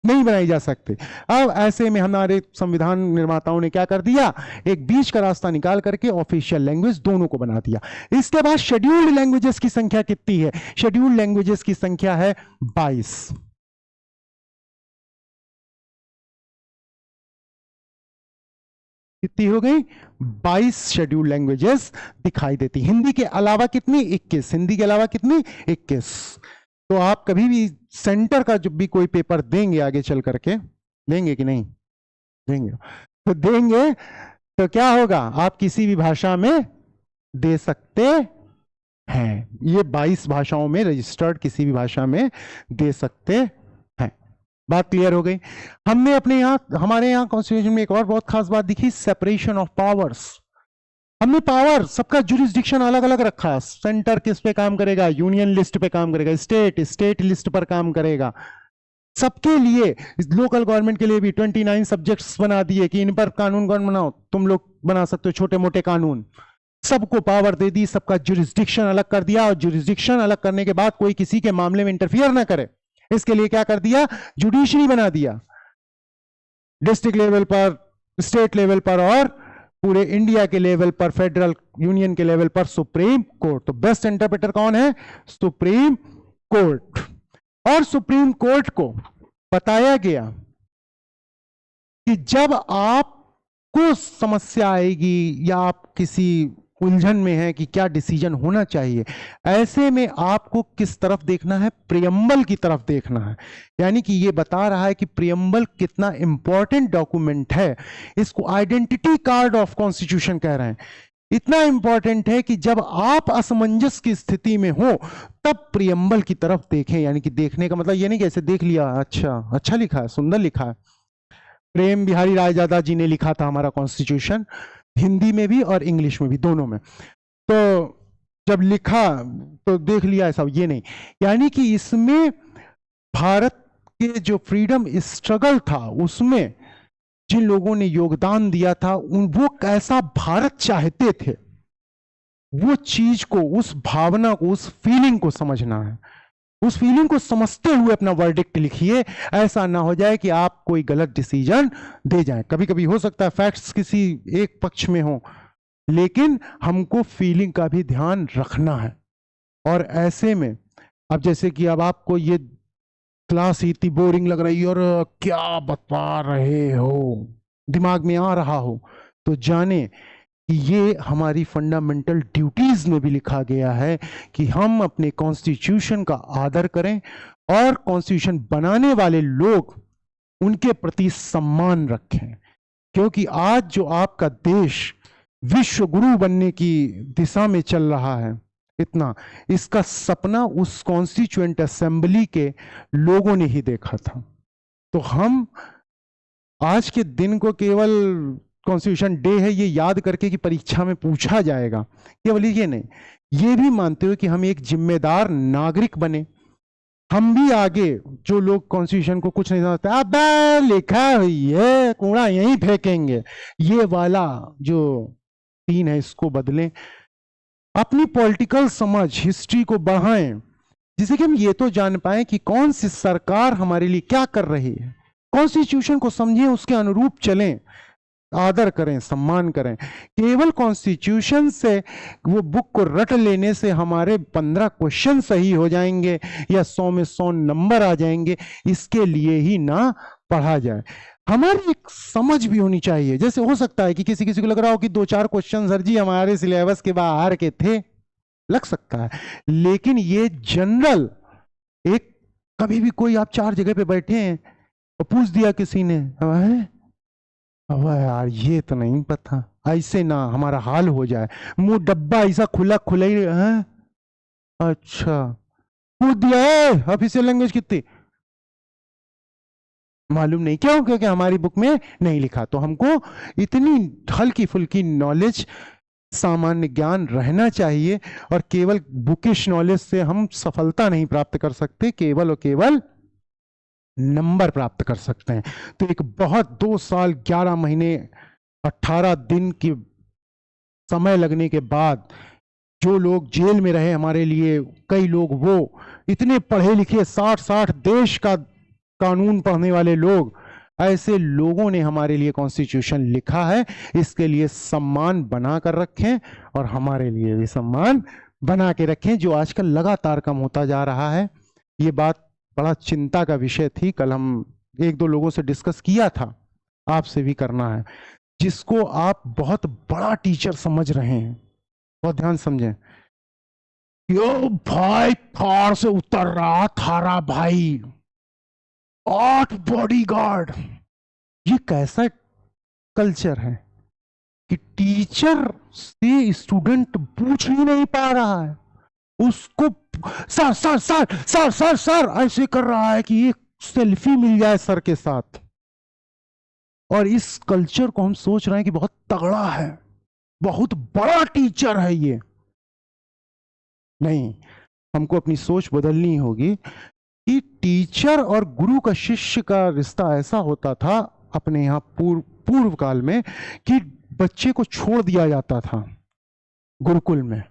नहीं बनाई जा सकती। अब ऐसे में हमारे संविधान निर्माताओं ने क्या कर दिया? एक बीच का रास्ता निकाल करके ऑफिशियल लैंग्वेज दोनों को बना दिया। इसके बाद शेड्यूल्ड लैंग्वेजेस की संख्या कितनी है? शेड्यूल्ड लैंग्वेजेस की संख्या है 22। कितनी हो गई? 22 शेड्यूल्ड लैंग्वेजेस दिखाई देती। हिंदी के अलावा कितनी? 21। हिंदी के अलावा कितनी? 21। तो आप कभी भी सेंटर का जब भी कोई पेपर देंगे, आगे चल करके देंगे कि नहीं देंगे? तो देंगे तो क्या होगा? आप किसी भी भाषा में दे सकते हैं। ये 22 भाषाओं में रजिस्टर्ड, किसी भी भाषा में दे सकते हैं। बात क्लियर हो गई? हमने अपने यहां, हमारे यहां कॉन्स्टिट्यूशन में एक और बहुत खास बात दिखी, सेपरेशन ऑफ पावर्स। हमने पावर, सबका जुरिस्डिक्शन अलग अलग रखा। सेंटर किस पे काम करेगा? यूनियन लिस्ट पे काम करेगा। स्टेट लिस्ट पर काम करेगा। सबके लिए, लोकल गवर्नमेंट के लिए भी 29 सब्जेक्ट्स बना दिए कि इन पर कानून कौन बनाओ? तुम लोग बना सकते हो छोटे मोटे कानून। सबको पावर दे दी, सबका जुरिस्डिक्शन अलग कर दिया। और जुरिस्डिक्शन अलग करने के बाद कोई किसी के मामले में इंटरफियर ना करे, इसके लिए क्या कर दिया? जुडिशरी बना दिया। डिस्ट्रिक्ट लेवल पर, स्टेट लेवल पर और पूरे इंडिया के लेवल पर, फेडरल यूनियन के लेवल पर सुप्रीम कोर्ट। तो बेस्ट इंटरप्रेटर कौन है? Supreme court. और सुप्रीम कोर्ट को बताया गया कि जब आपको समस्या आएगी या आप किसी उलझन में है कि क्या डिसीजन होना चाहिए, ऐसे में आपको किस तरफ देखना है? प्रियम्बल की तरफ देखना है। यानी कि ये बता रहा है कि प्रियम्बल कितना इंपॉर्टेंट डॉक्यूमेंट है। इसको आइडेंटिटी कार्ड ऑफ कॉन्स्टिट्यूशन कह रहे हैं। इतना इंपॉर्टेंट है कि जब आप असमंजस की स्थिति में हो तब प्रियम्बल की तरफ देखें। यानी कि देखने का मतलब ये नहीं कि ऐसे देख लिया, अच्छा लिखा है, सुंदर लिखा है। प्रेम बिहारी रायजादा जी ने लिखा था हमारा कॉन्स्टिट्यूशन, हिंदी में भी और इंग्लिश में भी, दोनों में। तो जब लिखा तो देख लिया ऐसा, ये नहीं। यानी कि इसमें भारत के जो फ्रीडम स्ट्रगल था, उसमें जिन लोगों ने योगदान दिया था, वो कैसा भारत चाहते थे, वो चीज को, उस भावना को, उस फीलिंग को समझना है। उस फीलिंग को समझते हुए अपना वर्डिक्ट लिखिए। ऐसा ना हो जाए कि आप कोई गलत डिसीजन दे जाएं। कभी कभी हो सकता है फैक्ट्स किसी एक पक्ष में हो, लेकिन हमको फीलिंग का भी ध्यान रखना है। और ऐसे में अब जैसे कि अब आपको ये क्लास इतनी बोरिंग लग रही है और क्या बता रहे हो, दिमाग में आ रहा हो, तो जाने कि ये हमारी फंडामेंटल ड्यूटीज में भी लिखा गया है कि हम अपने कॉन्स्टिट्यूशन का आदर करें और कॉन्स्टिट्यूशन बनाने वाले लोग, उनके प्रति सम्मान रखें। क्योंकि आज जो आपका देश विश्व गुरु बनने की दिशा में चल रहा है, इतना, इसका सपना उस कॉन्स्टिट्यूएंट असेंबली के लोगों ने ही देखा था। तो हम आज के दिन को केवल कॉन्स्टिट्यूशन डे है ये याद करके कि परीक्षा में पूछा जाएगा, केवल ये नहीं, ये भी मानते हुए कि हम एक जिम्मेदार नागरिक बने। हम भी आगे जो लोग कॉन्स्टिट्यूशन को कुछ नहीं समझते, अबे लिखा हुई है कूड़ा यहीं फेंकेंगे, ये वाला जो सीन है इसको बदलें। अपनी पॉलिटिकल समझ, हिस्ट्री को बढ़ाएं, जिससे कि हम ये तो जान पाए कि कौन सी सरकार हमारे लिए क्या कर रही है। कॉन्स्टिट्यूशन को समझें, उसके अनुरूप चलें, आदर करें, सम्मान करें। केवल कॉन्स्टिट्यूशन से, वो बुक को रट लेने से हमारे 15 क्वेश्चन सही हो जाएंगे या 100 में 100 नंबर आ जाएंगे, इसके लिए ही ना पढ़ा जाए। हमारी एक समझ भी होनी चाहिए। जैसे हो सकता है कि किसी किसी को लग रहा हो कि 2-4 क्वेश्चन सर जी हमारे सिलेबस के बाहर के थे, लग सकता है, लेकिन ये जनरल एक, कभी भी कोई आप 4 जगह पे बैठे हैं और पूछ दिया किसी ने, अब यार ये तो नहीं पता, ऐसे ना हमारा हाल हो जाए, मुंह डब्बा ऐसा खुला खुला ही है। अच्छा पूछ दिया है ऑफिशियल लैंग्वेज कितनी मालूम नहीं, क्यों? क्योंकि हमारी बुक में नहीं लिखा। तो हमको इतनी हल्की फुल्की नॉलेज, सामान्य ज्ञान रहना चाहिए, और केवल बुकिश नॉलेज से हम सफलता नहीं प्राप्त कर सकते, केवल और केवल नंबर प्राप्त कर सकते हैं। तो एक बहुत 2 साल 11 महीने 18 दिन की समय लगने के बाद जो लोग जेल में रहे हमारे लिए, कई लोग वो इतने पढ़े लिखे 60-60 देश का कानून पढ़ने वाले लोग, ऐसे लोगों ने हमारे लिए कॉन्स्टिट्यूशन लिखा है। इसके लिए सम्मान बना कर रखें, और हमारे लिए भी सम्मान बना के रखें, जो आजकल लगातार कम होता जा रहा है। ये बात बड़ा चिंता का विषय थी। कल हम 1-2 लोगों से डिस्कस किया था, आपसे भी करना है। जिसको आप बहुत बड़ा टीचर समझ रहे हैं, बहुत ध्यान समझें, यो भाई कार से उतर रहा थारा भाई, 8 बॉडीगार्ड, ये कैसा कल्चर है कि टीचर से स्टूडेंट पूछ ही नहीं पा रहा है, उसको sir sir sir sir sir sir ऐसे कर रहा है कि एक सेल्फी मिल जाए सर के साथ। और इस कल्चर को हम सोच रहे हैं कि बहुत तगड़ा है, बहुत बड़ा टीचर है ये। नहीं, हमको अपनी सोच बदलनी होगी कि टीचर और गुरु का शिष्य का रिश्ता ऐसा होता था अपने यहाँ पूर्व काल में कि बच्चे को छोड़ दिया जाता था गुरुकुल में।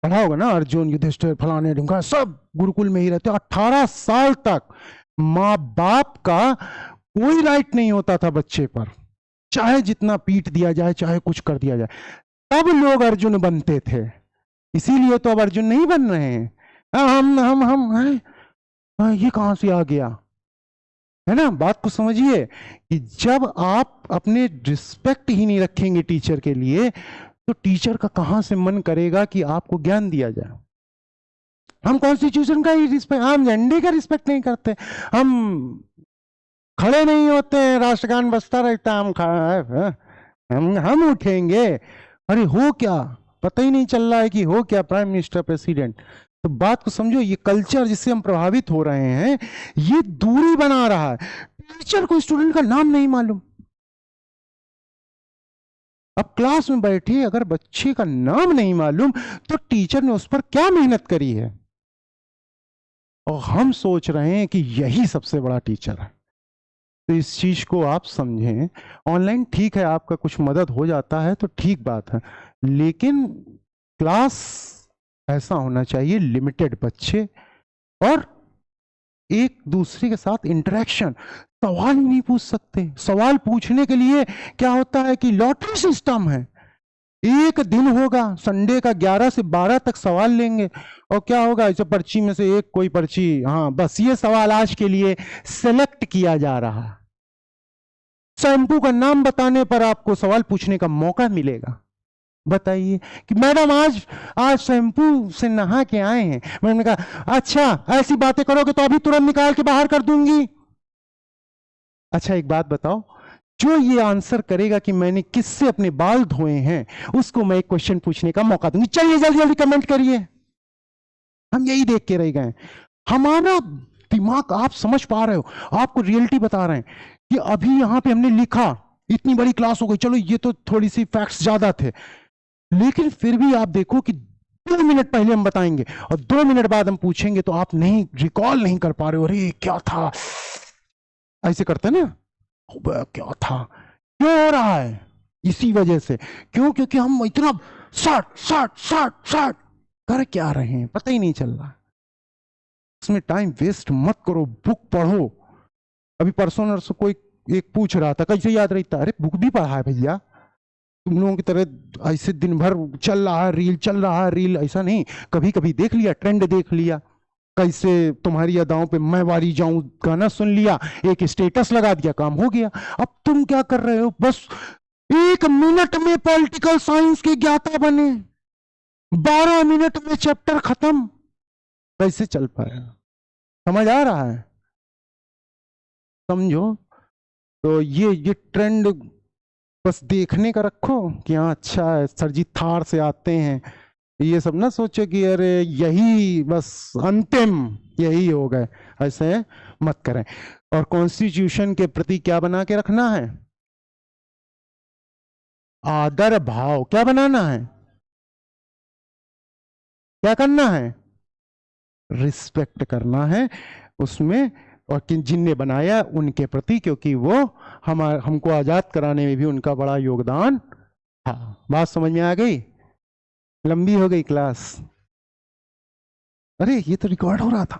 पढ़ा होगा ना, अर्जुन, युधिष्ठिर, फलाने ढिमका, सब गुरुकुल में ही रहते। 18 साल तक माँ बाप का कोई राइट नहीं होता था बच्चे पर, चाहे जितना पीट दिया जाए, चाहे कुछ कर दिया जाए, तब लोग अर्जुन बनते थे। इसीलिए तो अब अर्जुन नहीं बन रहे हैं। हम ये कहां से आ गया, है ना? बात को समझिए कि जब आप अपने रिस्पेक्ट ही नहीं रखेंगे टीचर के लिए, तो टीचर का कहां से मन करेगा कि आपको ज्ञान दिया जाए। हम कॉन्स्टिट्यूशन का ही रिस्पेक्ट, हम झंडे का रिस्पेक्ट नहीं करते, हम खड़े नहीं होते हैं, राष्ट्रगान बजता रहता है, हम उठेंगे। अरे हो क्या, पता ही नहीं चल रहा है कि हो क्या, प्राइम मिनिस्टर, प्रेसिडेंट। तो बात को समझो, ये कल्चर जिससे हम प्रभावित हो रहे हैं, ये दूरी बना रहा है। टीचर को स्टूडेंट का नाम नहीं मालूम। अब क्लास में बैठे अगर बच्चे का नाम नहीं मालूम, तो टीचर ने उस पर क्या मेहनत करी है। और हम सोच रहे हैं कि यही सबसे बड़ा टीचर है। तो इस चीज को आप समझें। ऑनलाइन ठीक है, आपका कुछ मदद हो जाता है तो ठीक बात है, लेकिन क्लास ऐसा होना चाहिए, लिमिटेड बच्चे और एक दूसरे के साथ इंटरेक्शन। सवाल ही नहीं पूछ सकते। सवाल पूछने के लिए क्या होता है कि लॉटरी सिस्टम है। एक दिन होगा संडे का 11 से 12 तक सवाल लेंगे, और क्या होगा, इसे पर्ची में से एक कोई पर्ची, हाँ बस ये सवाल आज के लिए सेलेक्ट किया जा रहा है। शैम्पू का नाम बताने पर आपको सवाल पूछने का मौका मिलेगा। बताइए कि मैडम आज शैम्पू से नहा के आए हैं। मैडम ने कहा अच्छा ऐसी बातें करोगे तो अभी तुरंत निकाल के बाहर कर दूंगी। अच्छा एक बात बताओ, जो ये आंसर करेगा कि मैंने किससे अपने बाल धोए हैं, उसको मैं एक क्वेश्चन पूछने का मौका दूंगी। चलिए जल्दी जल्दी कमेंट करिए। हम यही देख के रह गए। हमारा दिमाग, आप समझ पा रहे हो, आपको रियलिटी बता रहे हैं कि अभी यहां पे हमने लिखा इतनी बड़ी क्लास हो गई, चलो ये तो थोड़ी सी फैक्ट्स ज्यादा थे, लेकिन फिर भी आप देखो कि 2 मिनट पहले हम बताएंगे और 2 मिनट बाद हम पूछेंगे तो आप नहीं रिकॉल नहीं कर पा रहे हो, अरे क्या था, ऐसे करते ना, क्या था, क्यों हो रहा है, इसी वजह से। क्यों? क्योंकि हम इतना शॉर्ट शॉर्ट शॉर्ट शॉर्ट कर क्या रहे हैं, पता ही नहीं चल रहा। इसमें टाइम वेस्ट मत करो, बुक पढ़ो। अभी परसों नरसों कोई एक पूछ रहा था कैसे याद रहता, अरे बुक भी पढ़ा है भैया, तुम लोगों की तरह ऐसे दिन भर चल रहा है रील, चल रहा है रील, ऐसा नहीं, कभी कभी देख लिया, ट्रेंड देख लिया, कैसे तुम्हारी अदाओं पे मैं वारी जाऊं गाना सुन लिया, एक स्टेटस लगा दिया, काम हो गया। अब तुम क्या कर रहे हो, बस 1 मिनट में पॉलिटिकल साइंस के ज्ञाता बने, 12 मिनट में चैप्टर खत्म, कैसे चल पाएगा? समझ आ रहा है? समझो। तो ये ट्रेंड बस देखने का रखो कि हाँ अच्छा है, सर जी थार से आते हैं, ये सब ना सोचो कि अरे यही बस अंतिम यही हो गए, ऐसे मत करें। और कॉन्स्टिट्यूशन के प्रति क्या बना के रखना है? आदर भाव। क्या बनाना है? क्या करना है? रिस्पेक्ट करना है उसमें, और किन जिनने बनाया उनके प्रति, क्योंकि वो हमको आजाद कराने में भी उनका बड़ा योगदान था। बात समझ में आ गई? लंबी हो गई क्लास? अरे ये तो रिकॉर्ड हो रहा था।